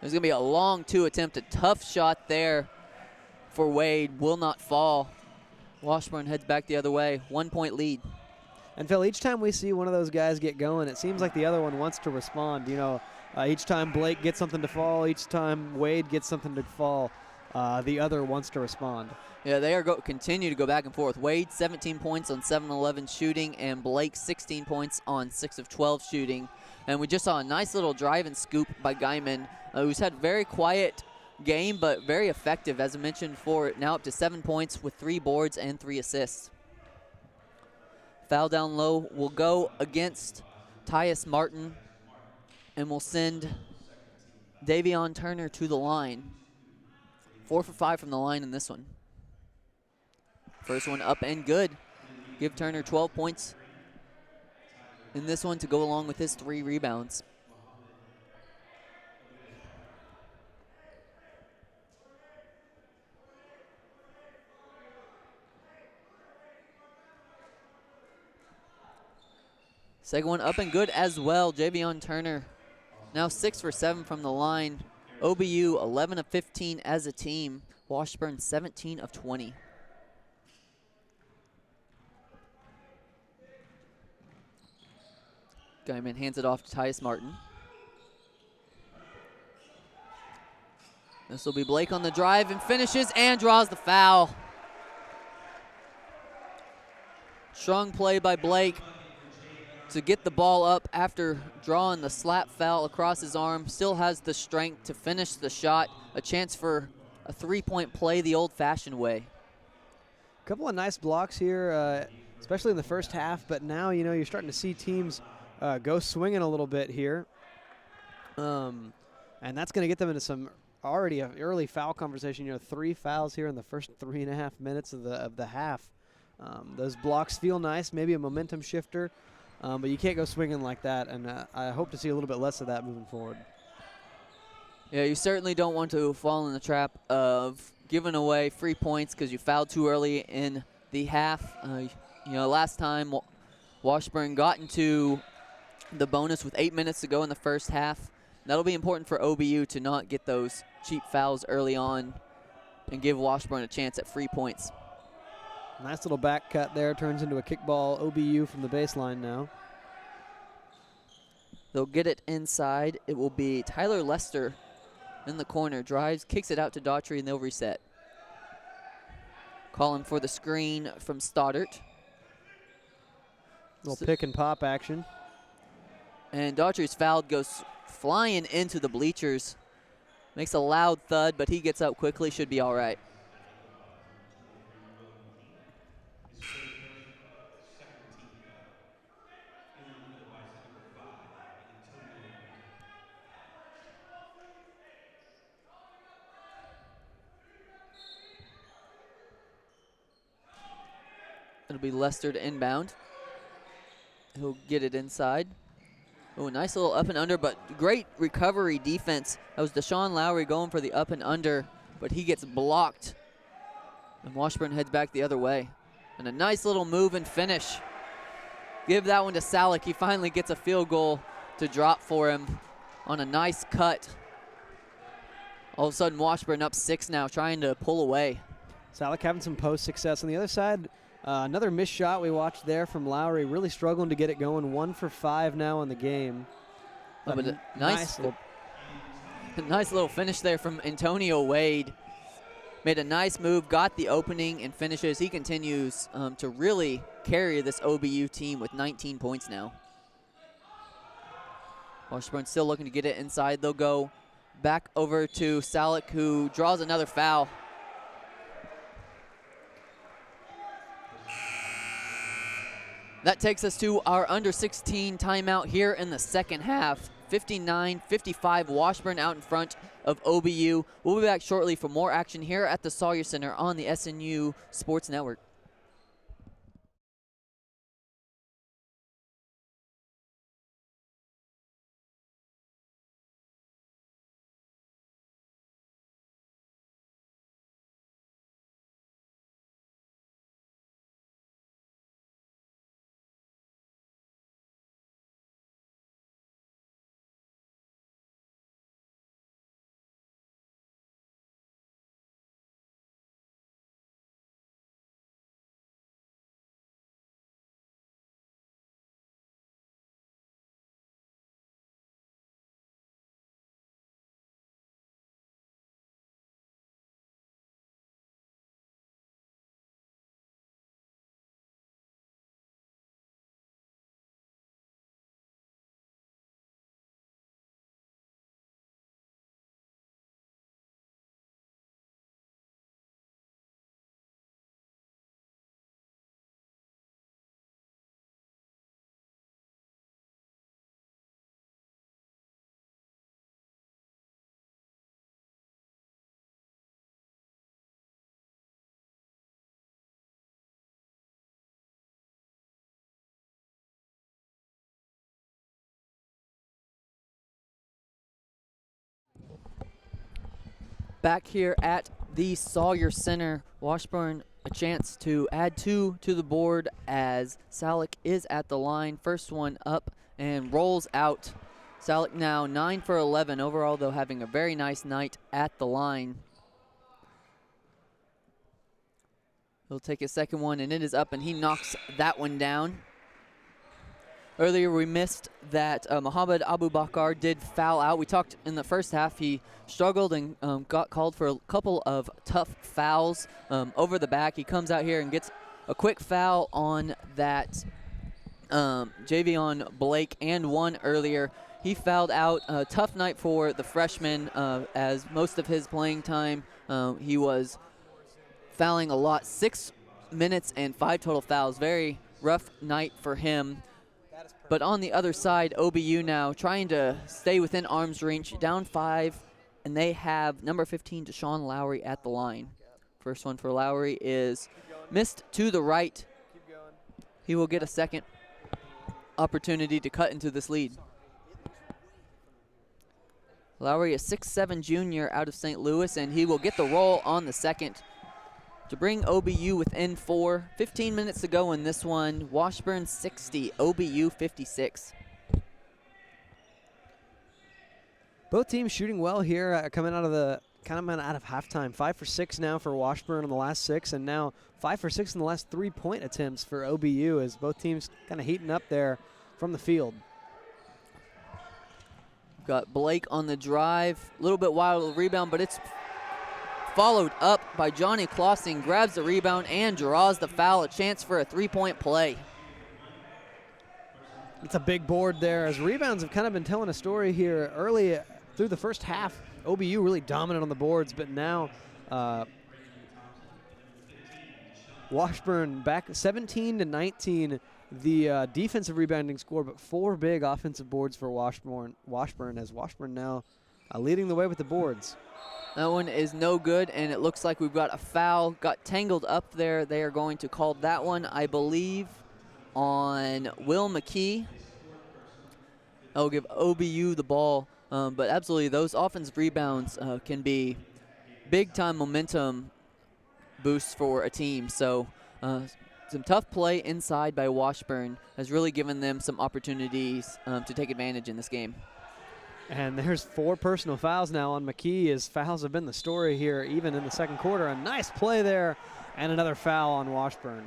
There's going to be a long 2 attempt, a tough shot there for Wade, will not fall. Washburn heads back the other way, 1 point lead. And Phil, each time we see one of those guys get going, it seems like the other one wants to respond. You know, each time Blake gets something to fall, each time Wade gets something to fall, the other wants to respond. Yeah, they are continue to go back and forth. Wade 17 points on 7-11 shooting, and Blake 16 points on 6 of 12 shooting. And we just saw a nice little drive and scoop by Guyman, who's had a very quiet game, but very effective, as I mentioned before. Now up to 7 points with 3 boards and 3 assists. Foul down low will go against Tyus Martin, and will send Davion Turner to the line. 4 for 5 from the line in this one. First one up and good. Give Turner 12 points in this one to go along with his 3 rebounds. Second one up and good as well. Javion Turner now 6 for 7 from the line. OBU 11 of 15 as a team. Washburn 17 of 20. Guyman hands it off to Tyus Martin. This will be Blake on the drive and finishes and draws the foul. Strong play by Blake to get the ball up after drawing the slap foul across his arm. Still has the strength to finish the shot. A chance for a three-point play the old-fashioned way. A couple of nice blocks here, especially in the first half, but now, you know, you're starting to see teams go swinging a little bit here. And that's going to get them into some already an early foul conversation. You know, 3 fouls here in the first 3.5 minutes of the half. Those blocks feel nice, maybe a momentum shifter, but you can't go swinging like that, and I hope to see a little bit less of that moving forward. Yeah, you certainly don't want to fall in the trap of giving away free points because you fouled too early in the half. You know, last time Washburn got into the bonus with 8 minutes to go in the first half. That'll be important for OBU to not get those cheap fouls early on and give Washburn a chance at free points. Nice little back cut there, turns into a kickball. OBU from the baseline now. They'll get it inside. It will be Tyler Lester in the corner, drives, kicks it out to Daughtry, and they'll reset. Calling for the screen from Stoddart. Little pick and pop action. And Daughtry's fouled, goes flying into the bleachers. Makes a loud thud, but he gets up quickly, should be all right. It'll be Lester to inbound. He'll get it inside. Oh, nice little up and under, but great recovery defense. That was Deshaun Lowry going for the up and under, but he gets blocked. And Washburn heads back the other way. And a nice little move and finish. Give that one to Salick. He finally gets a field goal to drop for him on a nice cut. All of a sudden, Washburn up 6 now, trying to pull away. Salick having some post success. On the other side, another missed shot we watched there from Lowry, really struggling to get it going. 1 for 5 now in the game. Oh, but a nice little finish there from Antonio Wade. Made a nice move, got the opening, and finishes. He continues to really carry this OBU team with 19 points now. Washburn still looking to get it inside. They'll go back over to Salick, who draws another foul. That takes us to our under 16 timeout here in the second half. 59-55, Washburn out in front of OBU. We'll be back shortly for more action here at the Sawyer Center on the SNU Sports Network. Back here at the Sawyer Center, Washburn a chance to add 2 to the board as Salick is at the line. First one up and rolls out. Salick now 9 for 11 overall, though having a very nice night at the line. He'll take his second one, and it is up, and he knocks that one down. Earlier we missed that Mohamed Abubakar did foul out. We talked in the first half he struggled and got called for a couple of tough fouls over the back. He comes out here and gets a quick foul on that Javion Blake and one earlier. He fouled out. A tough night for the freshman as most of his playing time he was fouling a lot. 6 minutes and 5 total fouls. Very rough night for him. But on the other side, OBU now trying to stay within arm's reach, down 5, and they have number 15, Deshaun Lowry, at the line. First one for Lowry is missed to the right. He will get a second opportunity to cut into this lead. Lowry, a 6'7" junior out of St. Louis, and he will get the roll on the second to bring OBU within 4. 15 minutes to go in this one. Washburn 60, OBU 56. Both teams shooting well here, coming out of halftime. 5 for 6 now for Washburn on the last 6, and now 5 for 6 in the last 3-point attempts for OBU as both teams kind of heating up there from the field. Got Blake on the drive, a little bit wild rebound, but it's followed up by Johnny Clausing, grabs the rebound and draws the foul, a chance for a 3-point play. It's a big board there as rebounds have kind of been telling a story here early through the first half. OBU really dominant on the boards, but now Washburn back 17-19. The defensive rebounding score, but 4 big offensive boards for Washburn as Washburn now leading the way with the boards. That one is no good, and it looks like we've got a foul. Got tangled up there. They are going to call that one, I believe, on Will McKee. I'll give OBU the ball, but absolutely those offensive rebounds can be big-time momentum boosts for a team. So some tough play inside by Washburn has really given them some opportunities to take advantage in this game. And there's 4 personal fouls now on McKee, as fouls have been the story here even in the second quarter. A nice play there, and another foul on Washburn.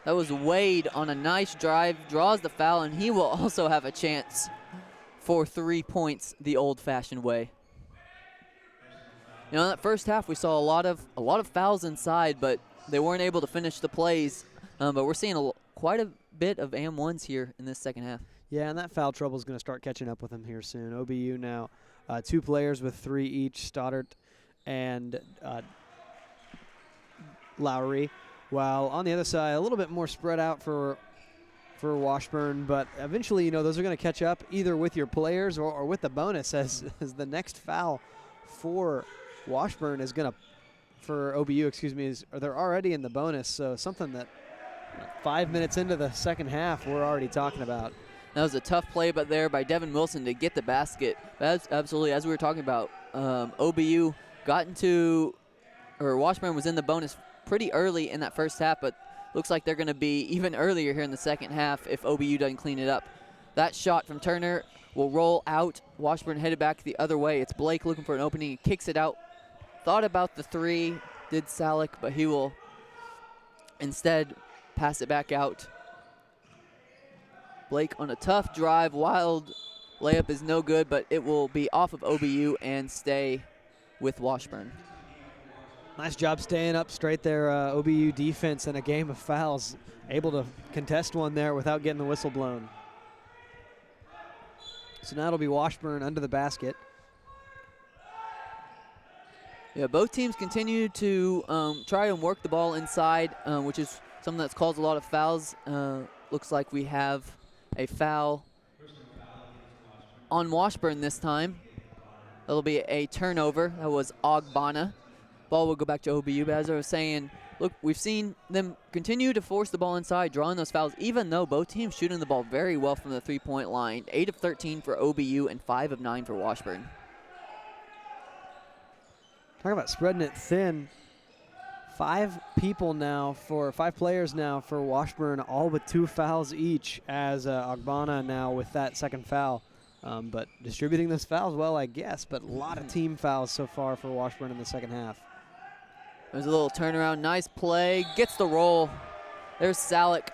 That was Wade on a nice drive, draws the foul, and he will also have a chance for 3 points the old-fashioned way. You know, in that first half we saw a lot of fouls inside, but they weren't able to finish the plays. But we're seeing quite a bit of and-ones here in this second half. Yeah, and that foul trouble is going to start catching up with them here soon. OBU now 2 players with 3 each, Stoddard and Lowry, while on the other side a little bit more spread out for Washburn, but eventually, you know, those are going to catch up either with your players or with the bonus as the next foul for Washburn is going to, for OBU, excuse me, they're already in the bonus, so something that 5 minutes into the second half we're already talking about. That was a tough play but there by Devin Wilson to get the basket. That's absolutely, as we were talking about, OBU got into, or Washburn was in the bonus pretty early in that first half, but looks like they're going to be even earlier here in the second half if OBU doesn't clean it up. That shot from Turner will roll out. Washburn headed back the other way. It's Blake looking for an opening. He kicks it out. Thought about the 3, did Salick, but he will instead pass it back out. Blake on a tough drive, wild layup is no good, but it will be off of OBU and stay with Washburn. Nice job staying up straight there, OBU defense in a game of fouls. Able to contest one there without getting the whistle blown. So now it'll be Washburn under the basket. Yeah, both teams continue to try and work the ball inside, which is something that's caused a lot of fouls. Looks like we have a foul on Washburn this time. That'll be a turnover. That was Ogbonna. Ball will go back to OBU, but as I was saying, look, we've seen them continue to force the ball inside, drawing those fouls, even though both teams shooting the ball very well from the 3-point line. 8 of 13 for OBU and 5 of 9 for Washburn. Talk about spreading it thin 5 players now for Washburn, all with 2 fouls each, as Ogbonna now with that second foul. But distributing those fouls well, I guess, but a lot of team fouls so far for Washburn in the second half. There's a little turnaround, nice play, gets the roll. There's Salick.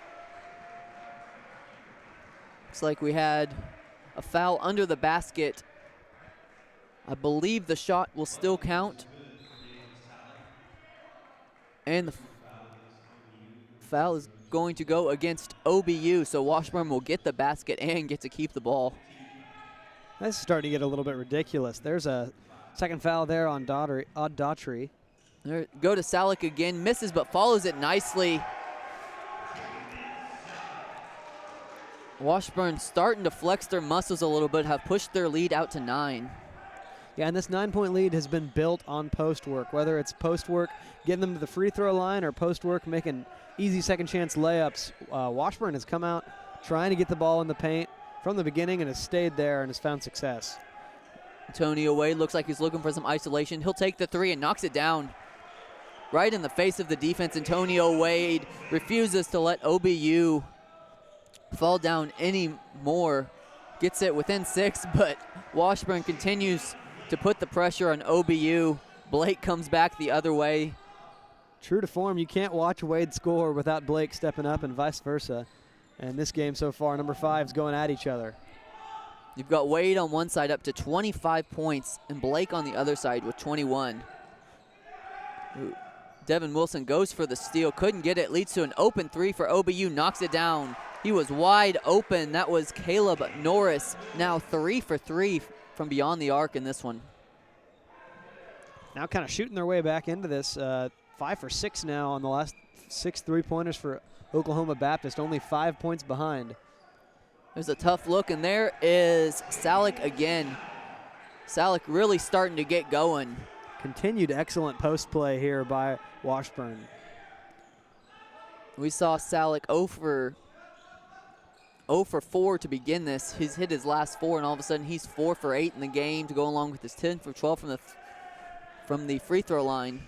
Looks like we had a foul under the basket. I believe the shot will still count. And the foul is going to go against OBU, so Washburn will get the basket and get to keep the ball. That's starting to get a little bit ridiculous. There's a second foul there on Daughtry. There, go to Salick again, misses but follows it nicely. Washburn starting to flex their muscles a little bit, have pushed their lead out to 9. Yeah, and this 9-point lead has been built on post work, whether it's post work getting them to the free throw line or post work making easy second chance layups. Washburn has come out trying to get the ball in the paint from the beginning and has stayed there and has found success. Antonio Wade looks like he's looking for some isolation. He'll take the 3 and knocks it down. Right in the face of the defense, Antonio Wade refuses to let OBU fall down anymore. Gets it within 6, but Washburn continues to put the pressure on OBU. Blake comes back the other way. True to form, you can't watch Wade score without Blake stepping up and vice versa. And this game so far, number 5's going at each other. You've got Wade on one side up to 25 points and Blake on the other side with 21. Ooh. Devin Wilson goes for the steal, couldn't get it, leads to an open 3 for OBU, knocks it down. He was wide open. That was Caleb Norris, now 3 for 3 from beyond the arc in this one. Now kind of shooting their way back into this. 5 for 6 now on the last 6 3-pointers for Oklahoma Baptist, only 5 points behind. There's a tough look, and there is Salick again. Salick really starting to get going. Continued excellent post play here by Washburn. We saw Salick 0 for 4 to begin this. He's hit his last 4, and all of a sudden he's 4 for 8 in the game to go along with his 10 for 12 from the free throw line.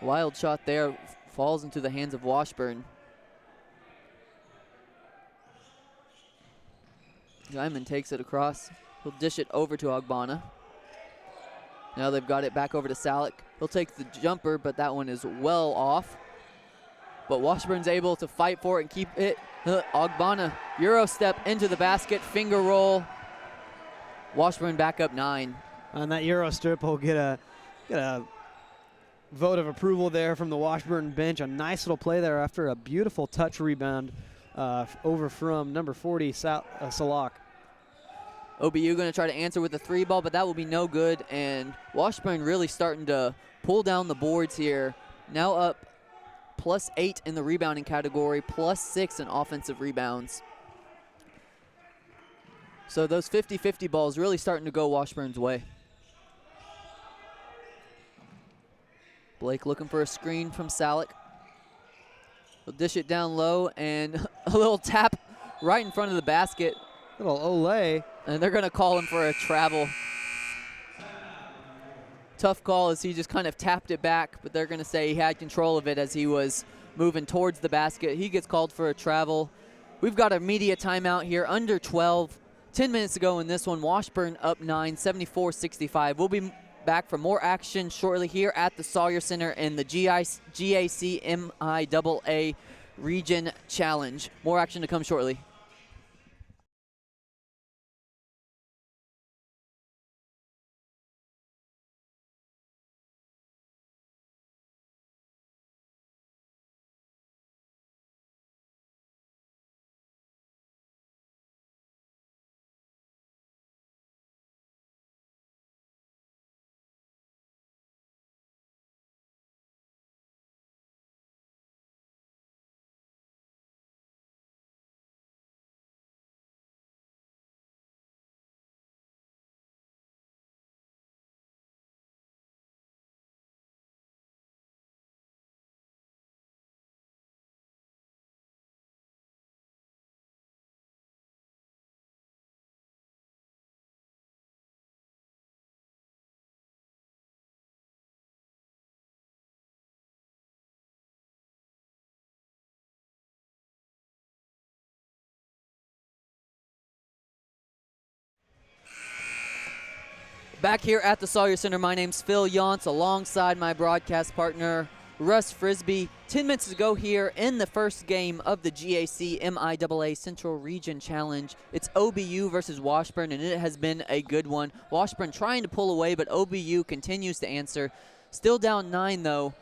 Wild shot there, falls into the hands of Washburn. Diamond takes it across. He'll dish it over to Ogbonna. Now they've got it back over to Salick. He'll take the jumper, but that one is well off. But Washburn's able to fight for it and keep it. Ogbonna, Euro step into the basket, finger roll. Washburn back up 9. On that Euro strip, we'll get a vote of approval there from the Washburn bench. A nice little play there after a beautiful touch rebound over from number 40, Salak. OBU going to try to answer with a 3 ball, but that will be no good. And Washburn really starting to pull down the boards here. Now up +8 in the rebounding category, +6 in offensive rebounds. So those 50-50 balls really starting to go Washburn's way. Blake looking for a screen from Salick. He'll dish it down low, and a little tap right in front of the basket. Little Olay. And they're going to call him for a travel. Tough call as he just kind of tapped it back, but they're going to say he had control of it as he was moving towards the basket. He gets called for a travel. We've got a media timeout here, under 12. 10 minutes to go in this one. Washburn up 9, 74-65. We'll be back for more action shortly here at the Sawyer Center in the GAC MIAA Region Challenge. More action to come shortly. Back here at the Sawyer Center, my name's Phil Yonts alongside my broadcast partner, Russ Frisbee. 10 minutes to go here in the first game of the GAC MIAA Central Region Challenge. It's OBU versus Washburn, and it has been a good one. Washburn trying to pull away, but OBU continues to answer. Still down 9, though.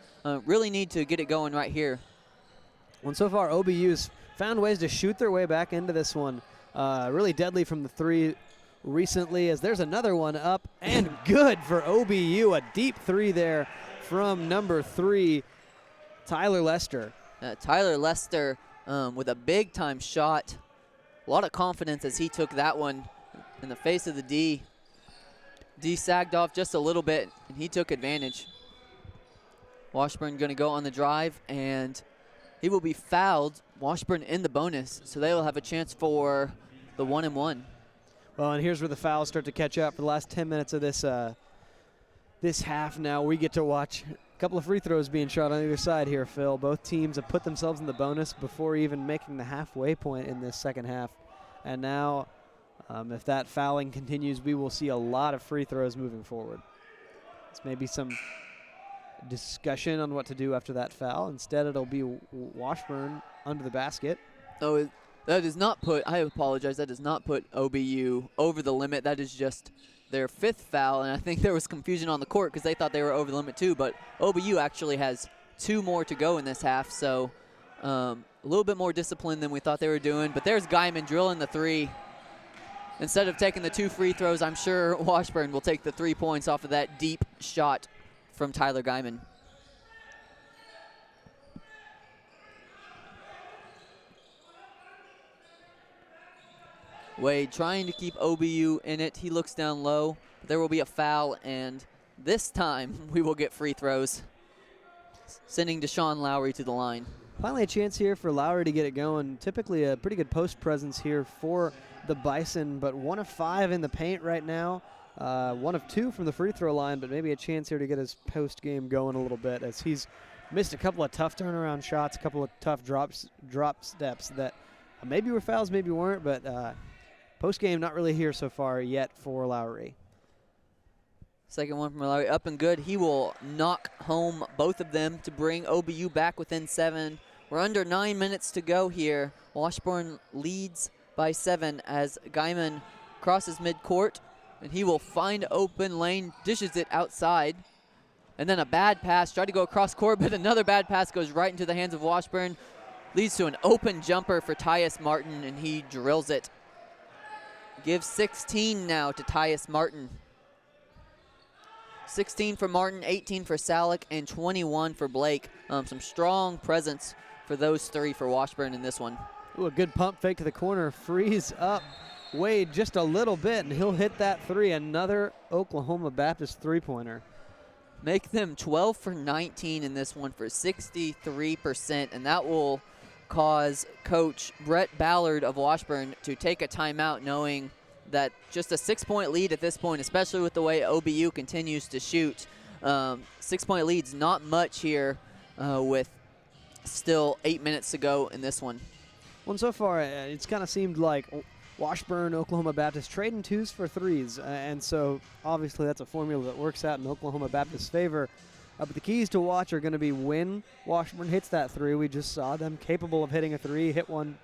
Really need to get it going right here. Well, so far, OBU's found ways to shoot their way back into this one. Really deadly from the 3 recently, as there's another one up and good for OBU. A deep 3 there from number 3, Tyler Lester. Tyler Lester with a big-time shot. A lot of confidence as he took that one in the face of the D. D sagged off just a little bit, and he took advantage. Washburn going to go on the drive, and he will be fouled. Washburn in the bonus, so they will have a chance for the 1-and-1. Well, and here's where the fouls start to catch up. For the last 10 minutes of this half now, we get to watch a couple of free throws being shot on either side here, Phil. Both teams have put themselves in the bonus before even making the halfway point in this second half. And now, if that fouling continues, we will see a lot of free throws moving forward. It's maybe some discussion on what to do after that foul. Instead, it'll be Washburn under the basket. Oh, that does not put, I apologize, that does not put OBU over the limit. That is just their 5th foul, and I think there was confusion on the court because they thought they were over the limit too, but OBU actually has 2 more to go in this half, so a little bit more discipline than we thought they were doing. But there's Guyman drilling the 3. Instead of taking the 2 free throws, I'm sure Washburn will take the 3 points off of that deep shot from Tyler Guyman. Wade trying to keep OBU in it. He looks down low. There will be a foul, and this time we will get free throws, sending Deshaun Lowry to the line. Finally a chance here for Lowry to get it going. Typically a pretty good post presence here for the Bison, but 1 of 5 in the paint right now. 1 of 2 from the free throw line, but maybe a chance here to get his post game going a little bit, as he's missed a couple of tough turnaround shots, a couple of tough drop steps that maybe were fouls, maybe weren't, but post game not really here so far yet for Lowry. Second one from Lowry, up and good. He will knock home both of them to bring OBU back within 7. We're under 9 minutes to go here. Washburn leads by 7 as Guyman crosses midcourt, and he will find open lane, dishes it outside. And then a bad pass, tried to go across court, but another bad pass goes right into the hands of Washburn. Leads to an open jumper for Tyus Martin, and he drills it. Gives 16 now to Tyus Martin. 16 for Martin, 18 for Salick, and 21 for Blake. Some strong presence for those 3 for Washburn in this one. Ooh, a good pump fake to the corner. Frees up Wade just a little bit, and he'll hit that 3. Another Oklahoma Baptist three-pointer. Make them 12 for 19 in this one for 63%, and that will cause Coach Brett Ballard of Washburn to take a timeout, knowing that just a 6-point lead at this point, especially with the way OBU continues to shoot. 6-point lead's not much here with still 8 minutes to go in this one. Well, so far, it's kind of seemed like Washburn, Oklahoma Baptist trading 2s for 3s, and so obviously that's a formula that works out in Oklahoma Baptist's favor. But the keys to watch are going to be when Washburn hits that 3. We just saw them capable of hitting a 3, hit one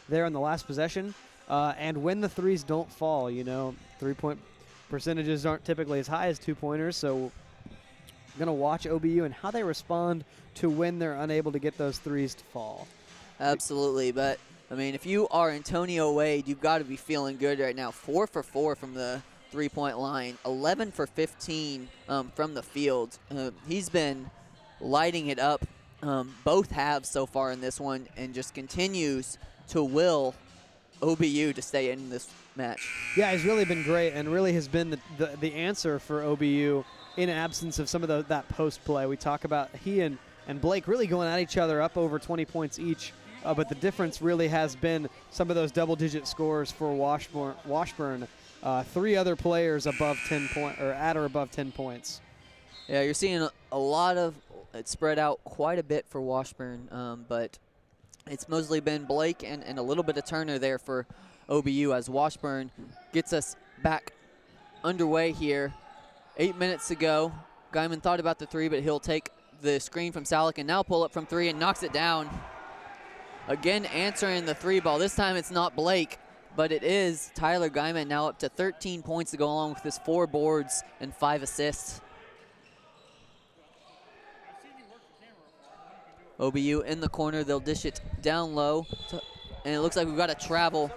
there in the last possession. And when the 3s don't fall, you know, 3-point percentages aren't typically as high as 2-pointers, so I'm going to watch OBU and how they respond to when they're unable to get those 3s to fall. Absolutely, but, I mean, if you are Antonio Wade, you've got to be feeling good right now. 4 for 4 from the 3-point line, 11 for 15 from the field. He's been lighting it up both halves so far in this one, and just continues to will OBU to stay in this match. Yeah, he's really been great, and really has been the answer for OBU in absence of some of that post play. We talk about he and Blake really going at each other up over 20 points each, but the difference really has been some of those double-digit scores for Washburn. 3 other players above 10 point or at or above 10 points. Yeah, you're seeing a lot of it spread out quite a bit for Washburn, but it's mostly been Blake and a little bit of Turner there for OBU as Washburn gets us back underway here. 8 minutes to go. Guyman thought about the three, but he'll take the screen from Salick and now pull up from three and knocks it down. Again, answering the three ball. This time it's not Blake, but it is Tyler Guyman, now up to 13 points to go along with his 4 boards and 5 assists. OBU in the corner. They'll dish it down low, and it looks like we've got a travel.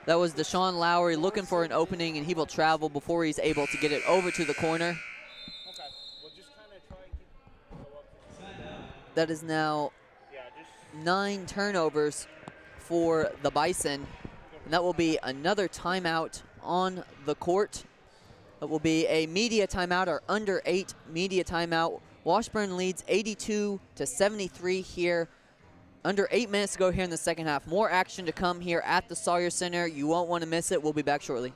That was Deshaun Lowry looking for an opening, and he will travel before he's able to get it over to the corner. That is now 9 turnovers for the Bison, and that will be another timeout on the court. It will be a media timeout or under 8 media timeout. Washburn leads 82-73 here. Under 8 minutes to go here in the second half. More action to come here at the Sawyer Center. You won't want to miss it. We'll be back shortly.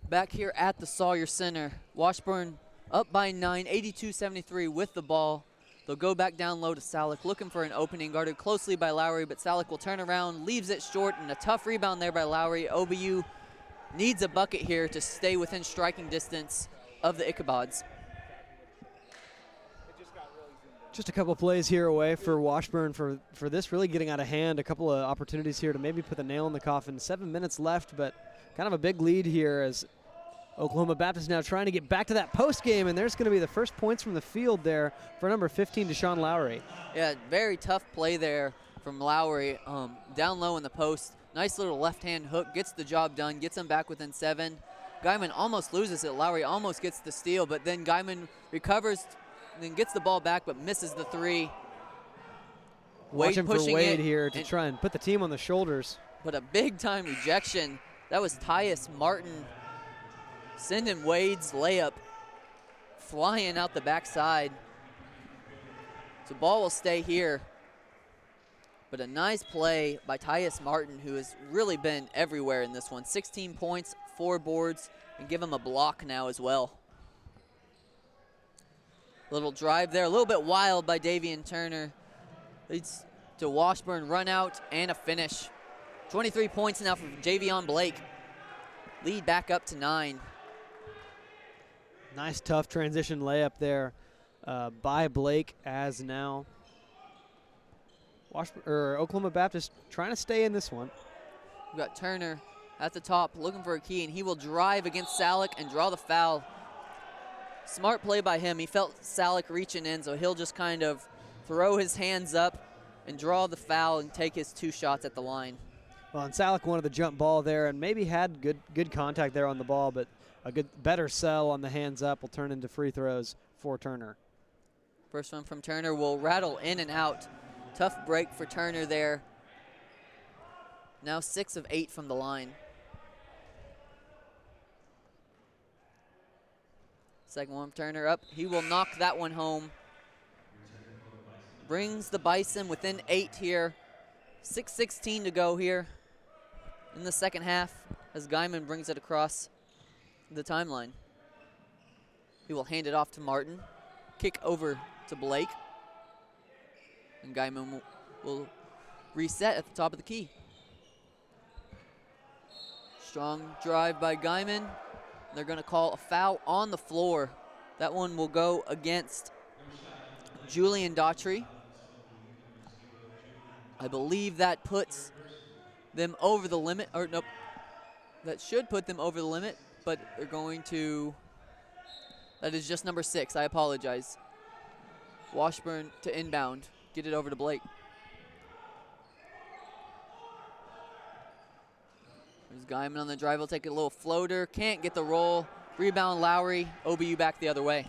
Back here at the Sawyer Center, Washburn up by 9, 82-73 with the ball. They'll go back down low to Salick, looking for an opening, guarded closely by Lowry, but Salick will turn around, leaves it short, and a tough rebound there by Lowry. OBU needs a bucket here to stay within striking distance of the Ichabods. Just a couple plays here away for Washburn for this really getting out of hand. A couple of opportunities here to maybe put the nail in the coffin. 7 minutes left, but kind of a big lead here as Oklahoma Baptist now trying to get back to that post game, and there's going to be the first points from the field there for number 15, Deshaun Lowry. Yeah, very tough play there from Lowry. Down low in the post. Nice little left-hand hook, gets the job done, gets them back within 7. Guyman almost loses it. Lowry almost gets the steal, but then Guyman recovers and then gets the ball back but misses the 3. Watching for Wade it here to try and put the team on the shoulders. But a big-time rejection. That was Tyus Martin sending Wade's layup flying out the backside. So ball will stay here. But a nice play by Tyus Martin, who has really been everywhere in this one. 16 points, 4 boards, and give him a block now as well. Little drive there, a little bit wild by Davian Turner. Leads to Washburn, run out, and a finish. 23 points now for Javion Blake. Lead back up to 9. Nice, tough transition layup there by Blake, as now Oklahoma Baptist trying to stay in this one. We've got Turner at the top looking for a key, and he will drive against Salick and draw the foul. Smart play by him. He felt Salick reaching in, so he'll just kind of throw his hands up and draw the foul and take his 2 shots at the line. Well, and Salick wanted the jump ball there and maybe had good contact there on the ball, but a better sell on the hands up will turn into free throws for Turner. First one from Turner will rattle in and out. Tough break for Turner there. Now 6 of 8 from the line. Second one from Turner up. He will knock that one home. Brings the Bison within 8 here. 6:16 to go here in the second half as Guyman brings it across the timeline. He will hand it off to Martin. Kick over to Blake. And Guyman will reset at the top of the key. Strong drive by Guyman. They're going to call a foul on the floor. That one will go against Julian Daughtry. I believe that puts them over the limit, or nope, that should put them over the limit, but they're going to, that is just number 6, I apologize. Washburn to inbound, get it over to Blake. There's Guyman on the drive, he'll take a little floater, can't get the roll. Rebound Lowry, OBU back the other way.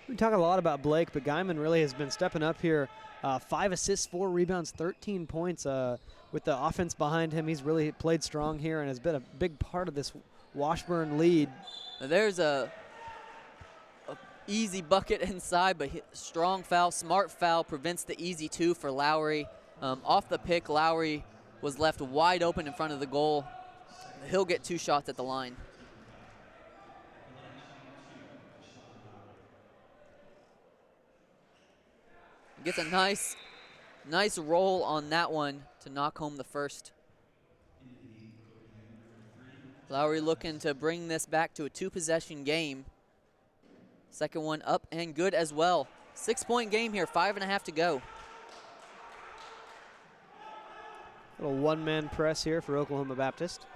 We talk a lot about Blake, but Guyman really has been stepping up here. 5 assists, 4 rebounds, 13 points. With the offense behind him, he's really played strong here and has been a big part of this Washburn lead. Now there's a easy bucket inside, but strong foul, smart foul, prevents the easy 2 for Lowry. Off the pick, Lowry was left wide open in front of the goal. He'll get 2 shots at the line. Gets a nice roll on that one to knock home the first. Lowry looking to bring this back to a 2-possession game. Second one up and good as well. 6-point game here, 5.5 to go. Little one-man press here for Oklahoma Baptist.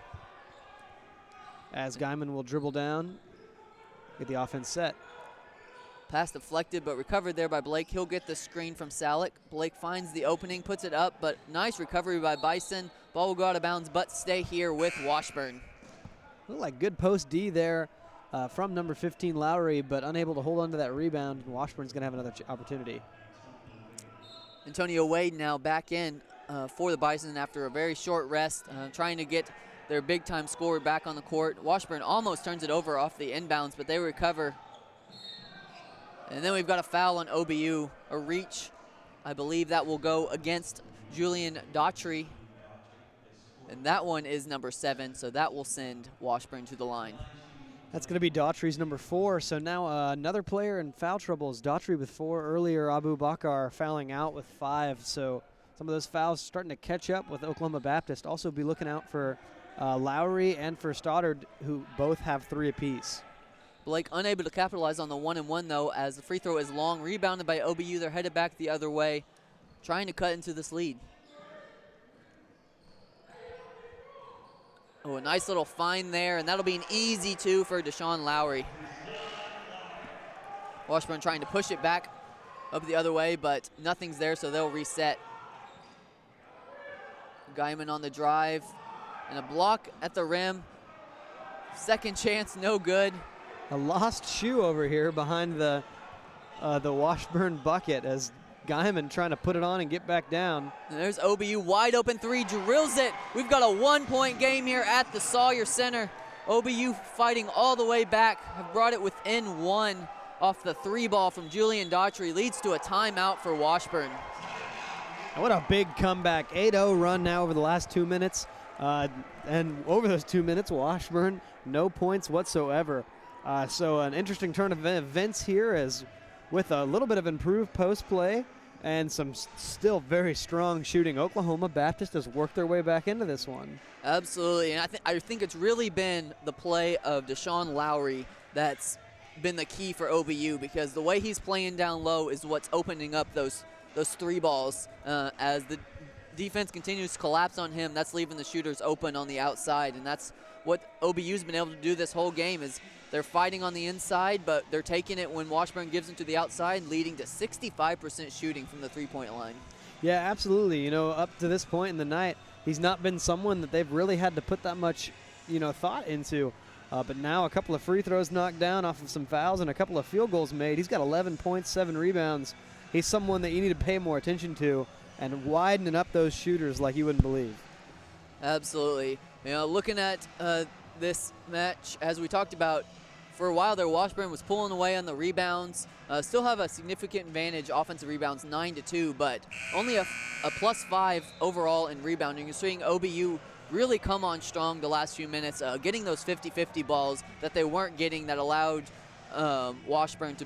As Guyman will dribble down, get the offense set. Pass deflected, but recovered there by Blake. He'll get the screen from Salick. Blake finds the opening, puts it up, but nice recovery by Bison. Ball will go out of bounds, but stay here with Washburn. Looked like good post D there from number 15, Lowry, but unable to hold on to that rebound. And Washburn's going to have another opportunity. Antonio Wade now back in for the Bison after a very short rest, trying to get their big-time scorer back on the court. Washburn almost turns it over off the inbounds, but they recover. And then we've got a foul on OBU, a reach. I believe that will go against Julian Daughtry. And that one is number 7, so that will send Washburn to the line. That's going to be Daughtry's number 4. So now another player in foul trouble is Daughtry with 4. Earlier, Abu Bakar fouling out with 5. So some of those fouls starting to catch up with Oklahoma Baptist. Also be looking out for Lowry and for Stoddard, who both have 3 apiece. Blake unable to capitalize on the 1-and-1 though, as the free throw is long, rebounded by OBU. They're headed back the other way, trying to cut into this lead. Oh, a nice little find there, and that'll be an easy 2 for Deshaun Lowry. Washburn trying to push it back up the other way, but nothing's there, so they'll reset. Guyman on the drive, and a block at the rim. Second chance, no good. A lost shoe over here behind the Washburn bucket as Guyman trying to put it on and get back down. And there's OBU, wide open 3, drills it. We've got a 1-point game here at the Sawyer Center. OBU fighting all the way back, have brought it within 1 off the 3 ball from Julian Daughtry. Leads to a timeout for Washburn. What a big comeback. 8-0 run now over the last 2 minutes. And over those 2 minutes, Washburn, no points whatsoever. So an interesting turn of events here, as with a little bit of improved post play and some still very strong shooting, Oklahoma Baptist has worked their way back into this one. Absolutely, and I think it's really been the play of Deshaun Lowry that's been the key for OBU, because the way he's playing down low is what's opening up those 3 balls. As the defense continues to collapse on him, that's leaving the shooters open on the outside, and that's what OBU's been able to do this whole game. Is they're fighting on the inside, but they're taking it when Washburn gives them to the outside, leading to 65% shooting from the 3-point line. Yeah, absolutely. You know, up to this point in the night, he's not been someone that they've really had to put that much, thought into. But now a couple of free throws knocked down off of some fouls and a couple of field goals made. He's got 11 points, 7 rebounds. He's someone that you need to pay more attention to and widening up those shooters like you wouldn't believe. Absolutely. Looking at this match, as we talked about, for a while there, Washburn was pulling away on the rebounds. Still have a significant advantage, offensive rebounds 9-2, but only a +5 overall in rebounding. You're seeing OBU really come on strong the last few minutes, getting those 50-50 balls that they weren't getting, that allowed Washburn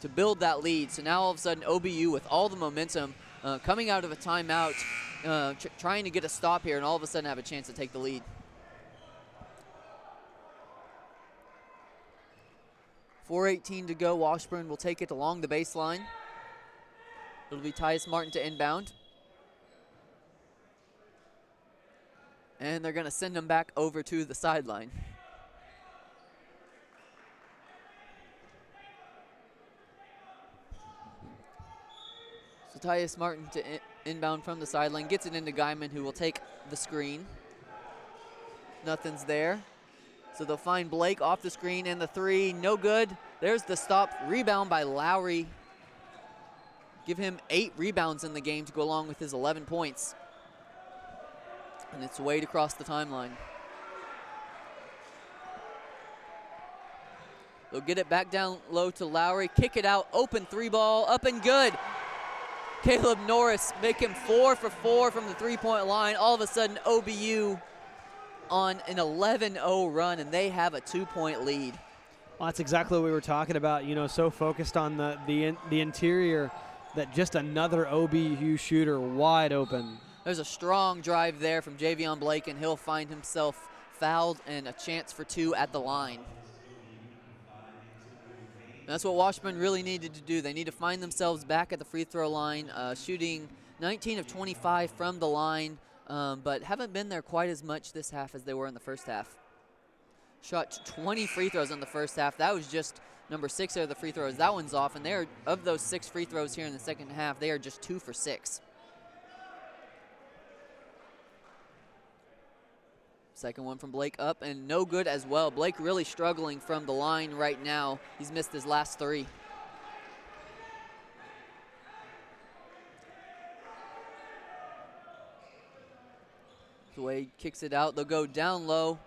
to build that lead. So now all of a sudden OBU, with all the momentum, coming out of a timeout, trying to get a stop here, and all of a sudden have a chance to take the lead. 4:18 to go. Washburn will take it along the baseline. It'll be Tyus Martin to inbound. And they're going to send him back over to the sideline. So Tyus Martin to inbound from the sideline, gets it into Guyman, who will take the screen. Nothing's there. So they'll find Blake off the screen, and the three, no good. There's the stop, rebound by Lowry. Give him 8 rebounds in the game to go along with his 11 points. And it's Wade across the timeline. They'll get it back down low to Lowry, kick it out, open 3-ball, up and good. Caleb Norris make him 4 for 4 from the 3-point line. All of a sudden, OBU on an 11-0 run, and they have a 2-point lead. Well, that's exactly what we were talking about, you know, so focused on the interior that just another OBU shooter wide open. There's a strong drive there from Javion Blake, and he'll find himself fouled and a chance for 2 at the line. And that's what Washburn really needed to do. They need to find themselves back at the free throw line, shooting 19 of 25 from the line, but haven't been there quite as much this half as they were in the first half. Shot 20 free throws in the first half. That was just number 6 of the free throws. That one's off, and they're, of those 6 free throws here in the second half, they are just 2 for 6. Second one from Blake up, and no good as well. Blake really struggling from the line right now. He's missed his last 3. So Wade kicks it out. They'll go down low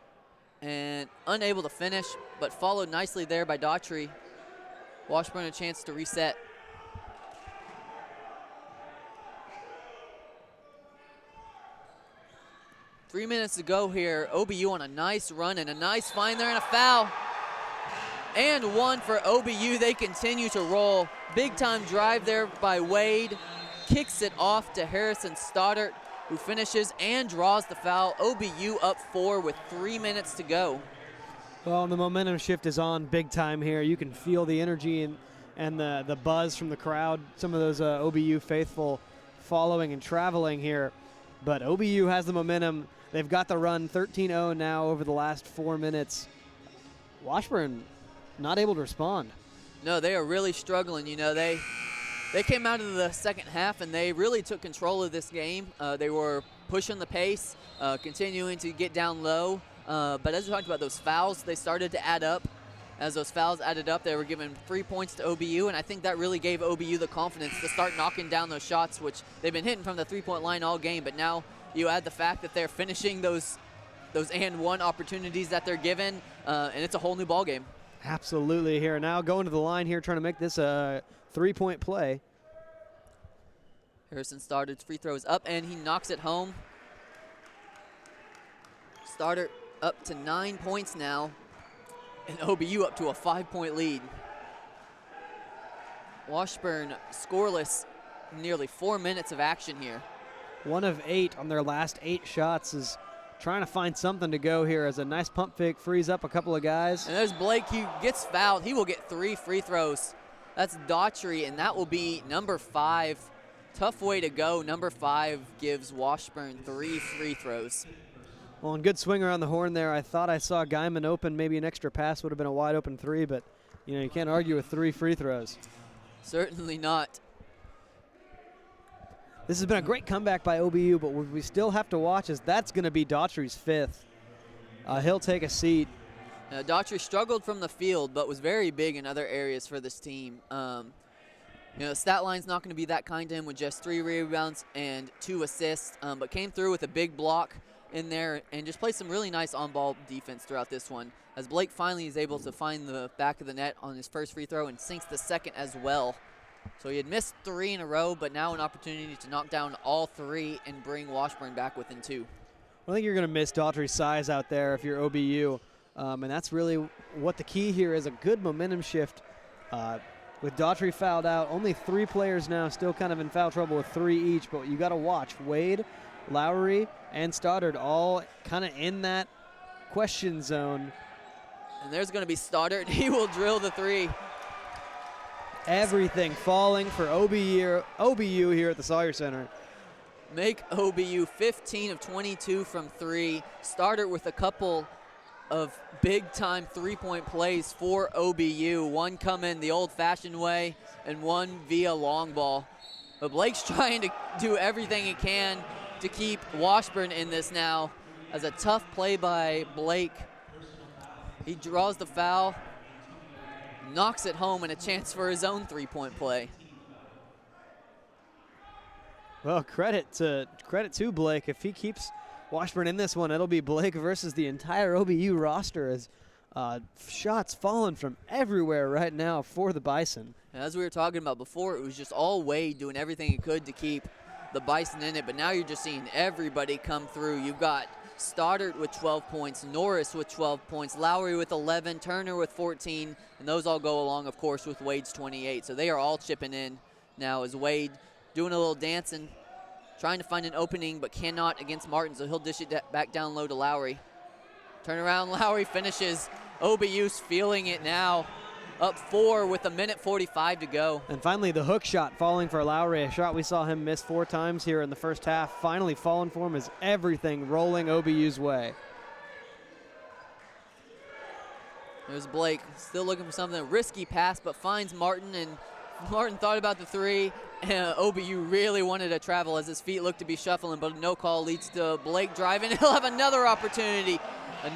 and unable to finish, but followed nicely there by Daughtry. Washburn a chance to reset. Three minutes to go here. OBU on a nice run and a nice find there and a foul. And 1 for OBU. They continue to roll. Big time drive there by Wade. Kicks it off to Harrison Stoddard, who finishes and draws the foul. OBU up 4 with 3 minutes to go. Well, the momentum shift is on big time here. You can feel the energy and the buzz from the crowd. Some of those OBU faithful following and traveling here. But OBU has the momentum. They've got the run 13-0 now over the last 4 minutes. Washburn not able to respond. No, they are really struggling. You know, they came out of the second half and they really took control of this game. They were pushing the pace, continuing to get down low. But as we talked about those fouls, they started to add up. As those fouls added up, they were giving 3 points to OBU, and I think that really gave OBU the confidence to start knocking down those shots, which they've been hitting from the 3-point line all game. But now you add the fact that they're finishing those and one opportunities that they're given, and it's a whole new ball game. Absolutely here. Now going to the line here, trying to make this a 3-point play. Harrison Stoddard's free throw is up, and he knocks it home. Stoddard up to 9 points now, and OBU up to a 5-point lead. Washburn scoreless, nearly 4 minutes of action here. 1 of 8 on their last 8 shots is trying to find something to go here as a nice pump fake frees up a couple of guys. And there's Blake. He gets fouled. He will get 3 free throws. That's Daughtry, and that will be number 5. Tough way to go. Number 5 gives Washburn 3 free throws. Well, and good swing around the horn there. I thought I saw Guyman open. Maybe an extra pass would have been a wide open 3, but you know, you can't argue with 3 free throws. Certainly not. This has been a great comeback by OBU, but what we still have to watch is that's going to be Daughtry's 5th. He'll take a seat. Daughtry struggled from the field, but was very big in other areas for this team. You know, the stat line's not going to be that kind to him with just 3 rebounds and 2 assists, but came through with a big block in there and just played some really nice on-ball defense throughout this one, as Blake finally is able to find the back of the net on his first free throw and sinks the second as well. So he had missed 3 in a row, but now an opportunity to knock down all 3 and bring Washburn back within 2. Well, I think you're going to miss Daughtry's size out there if you're OBU, and that's really what the key here is, a good momentum shift. With Daughtry fouled out, only 3 players now still kind of in foul trouble with 3 each, but you got to watch Wade, Lowry, and Stoddard all kind of in that question zone. And there's going to be Stoddard. He will drill the 3. everything falling for OBU here at the Sawyer Center. Make OBU 15 of 22 from 3. Started with a couple of big-time three-point plays for OBU. One coming the old-fashioned way and one via long ball. But Blake's trying to do everything he can to keep Washburn in this now. As a tough play by Blake. He draws the foul, knocks it home, and a chance for his own three-point play. Well, credit to Blake. If he keeps Washburn in this one, it'll be Blake versus the entire OBU roster as shots falling from everywhere right now for the Bison. And as we were talking about before, it was just all Wade doing everything he could to keep the Bison in it, but now you're just seeing everybody come through. You've got Stoddard with 12 points, Norris with 12 points, Lowry with 11, Turner with 14, and those all go along, of course, with Wade's 28. So they are all chipping in now as Wade doing a little dancing, trying to find an opening, but cannot against Martin, so he'll dish it back down low to Lowry. Turn around, Lowry finishes. OBU's feeling it now. Up 4 with 1:45 to go. And finally, the hook shot falling for Lowry, a shot we saw him miss 4 times here in the first half. Finally falling for him as everything rolling OBU's way. There's Blake, still looking for something. Risky pass, but finds Martin, and Martin thought about the 3. And OBU really wanted to travel as his feet looked to be shuffling, but no call leads to Blake driving. He'll have another opportunity.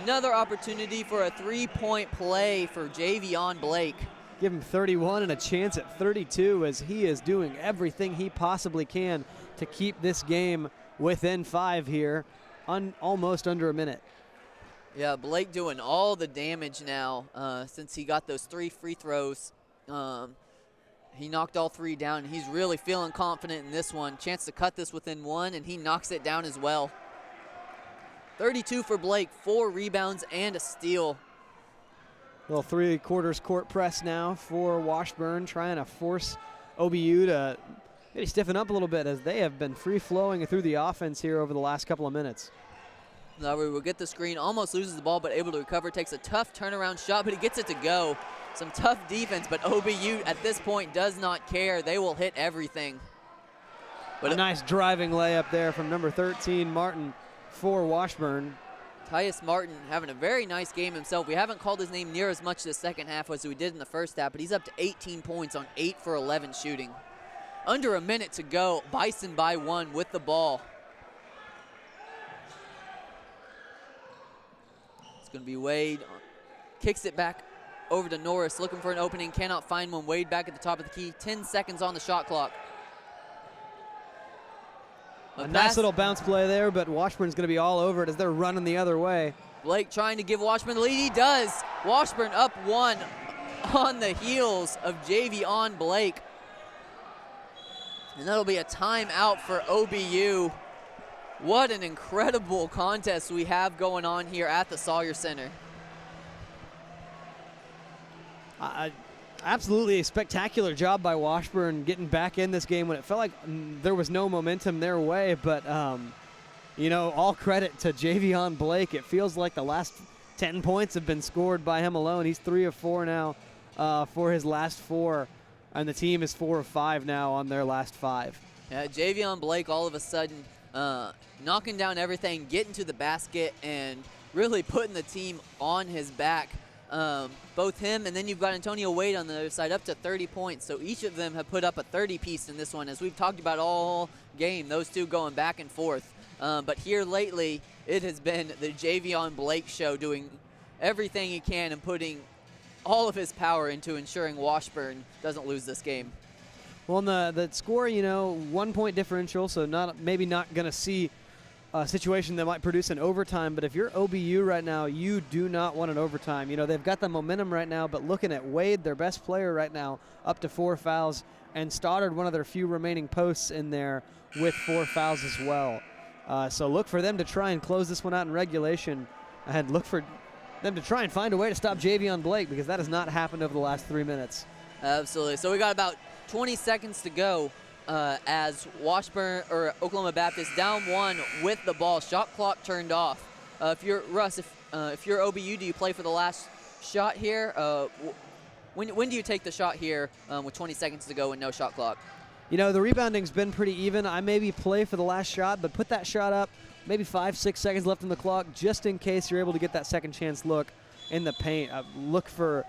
Another opportunity for a 3-point play for Javion Blake. Give him 31 and a chance at 32 as he is doing everything he possibly can to keep this game within 5 here, almost under a minute. Yeah, Blake doing all the damage now since he got those 3 free throws. He knocked all 3 down, and he's really feeling confident in this one. Chance to cut this within 1, and he knocks it down as well. 32 for Blake, 4 rebounds and a steal. Little 3/4 court press now for Washburn, trying to force OBU to maybe stiffen up a little bit as they have been free-flowing through the offense here over the last couple of minutes. Lowry will get the screen, almost loses the ball, but able to recover. Takes a tough turnaround shot, but he gets it to go. Some tough defense, but OBU at this point does not care. They will hit everything. But a nice driving layup there from number 13, Martin, for Washburn. Tyus Martin having a very nice game himself. We haven't called his name near as much this second half as we did in the first half, but he's up to 18 points on 8 for 11 shooting. Under a minute to go, Bison by 1 with the ball. It's going to be Wade. Kicks it back over to Norris, looking for an opening, cannot find one. Wade back at the top of the key, 10 seconds on the shot clock. A nice little bounce play there, but Washburn's going to be all over it as they're running the other way. Blake trying to give Washburn the lead. He does. Washburn up 1 on the heels of Javion Blake. And that'll be a timeout for OBU. What an incredible contest we have going on here at the Sawyer Center. Absolutely a spectacular job by Washburn getting back in this game when it felt like there was no momentum their way. But, you know, all credit to Javion Blake. It feels like the last 10 points have been scored by him alone. He's 3 of 4 now for his last 4. And the team is 4 of 5 now on their last 5. Yeah, Javion Blake all of a sudden knocking down everything, getting to the basket, and really putting the team on his back. Both him and then you've got Antonio Wade on the other side, up to 30 points. So each of them have put up a 30-piece in this one, as we've talked about all game, those two going back and forth. But here lately, it has been the Javion Blake show, doing everything he can and putting all of his power into ensuring Washburn doesn't lose this game. Well, in the score, you know, 1-point differential, so maybe not going to see a situation that might produce an overtime, but if you're OBU right now, you do not want an overtime. You know, they've got the momentum right now, but looking at Wade, their best player right now, up to 4 fouls, and Stoddard, one of their few remaining posts in there with 4 fouls as well. So look for them to try and close this one out in regulation, and look for them to try and find a way to stop Javion Blake, because that has not happened over the last 3 minutes. Absolutely. So we got about 20 seconds to go. As Washburn or Oklahoma Baptist down 1 with the ball. Shot clock turned off. If you're Russ, if you're OBU, do you play for the last shot here? When do you take the shot here with 20 seconds to go and no shot clock? You know, the rebounding's been pretty even. I maybe play for the last shot, but put that shot up, maybe 5-6 seconds left on the clock, just in case you're able to get that second chance look in the paint. Look for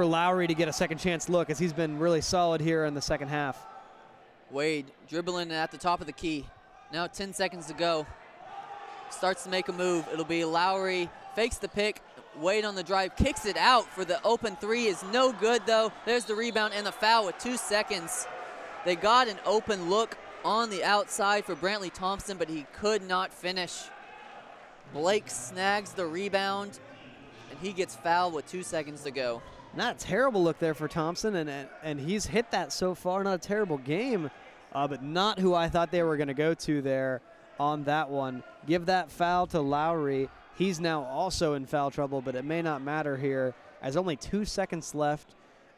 Lowry to get a second chance look, as he's been really solid here in the second half. Wade dribbling at the top of the key. Now 10 seconds to go. Starts to make a move. It'll be Lowry, fakes the pick. Wade on the drive, kicks it out for the open three. Is no good, though. There's the rebound and the foul with 2 seconds. They got an open look on the outside for Brantley Thompson, but he could not finish. Blake snags the rebound, and he gets fouled with 2 seconds to go. Not a terrible look there for Thompson, and he's hit that so far. Not a terrible game, but not who I thought they were going to go to there on that one. Give that foul to Lowry. He's now also in foul trouble, but it may not matter here, as only 2 seconds left.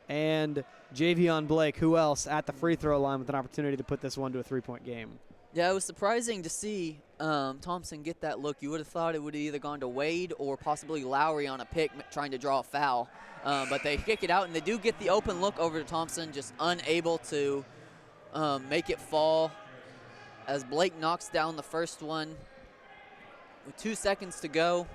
And Javion Blake, who else, at the free throw line with an opportunity to put this one to a 3-point game. Yeah, it was surprising to see Thompson get that look. You would have thought it would have either gone to Wade or possibly Lowry on a pick trying to draw a foul. But they kick it out, and they do get the open look over to Thompson, just unable to make it fall, as Blake knocks down the first one with 2 seconds to go.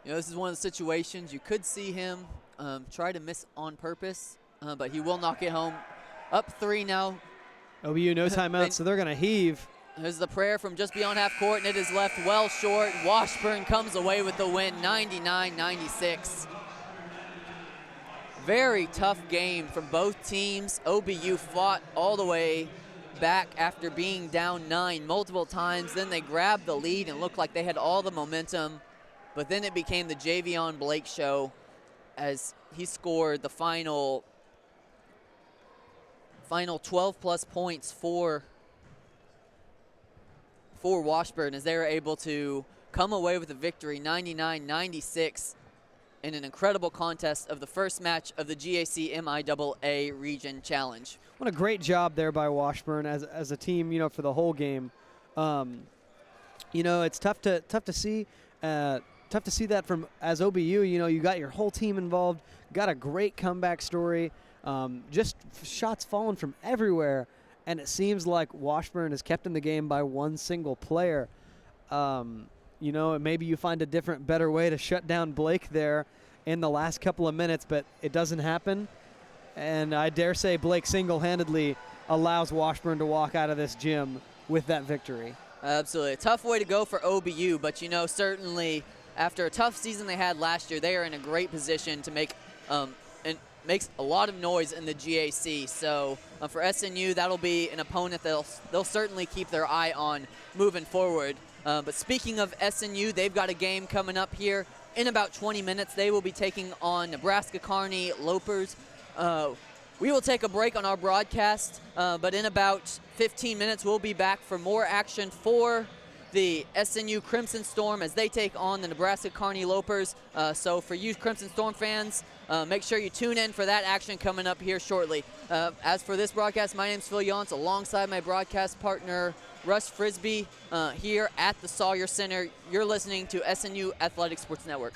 You know, this is one of the situations you could see him try to miss on purpose, but he will knock it home. Up 3 now. OBU no timeout, so they're going to heave. There's the prayer from just beyond half court, and it is left well short. Washburn comes away with the win, 99-96. Very tough game from both teams. OBU fought all the way back after being down 9 multiple times. Then they grabbed the lead and looked like they had all the momentum. But then it became the Javion Blake show, as he scored the final 12-plus points for Washburn, as they were able to come away with a victory, 99-96, in an incredible contest of the first match of the GAC MIAA Region Challenge. What a great job there by Washburn as a team, you know, for the whole game. You know, it's tough to see that from as OBU. You know, you got your whole team involved, got a great comeback story, just shots falling from everywhere, and it seems like Washburn is kept in the game by one single player. You know, maybe you find a different, better way to shut down Blake there in the last couple of minutes, but it doesn't happen. And I dare say Blake single-handedly allows Washburn to walk out of this gym with that victory. Absolutely. A tough way to go for OBU, but, you know, certainly after a tough season they had last year, they are in a great position to make and makes a lot of noise in the GAC. So for SNU, that'll be an opponent that they'll certainly keep their eye on moving forward. But speaking of SNU, they've got a game coming up here in about 20 minutes. They will be taking on Nebraska Kearney Lopers. We will take a break on our broadcast, but in about 15 minutes we'll be back for more action for the SNU Crimson Storm as they take on the Nebraska Kearney Lopers. So for you Crimson Storm fans, make sure you tune in for that action coming up here shortly. As for this broadcast, my name's Phil Yance, alongside my broadcast partner Russ Frisbee here at the Sawyer Center. You're listening to SNU Athletic Sports Network.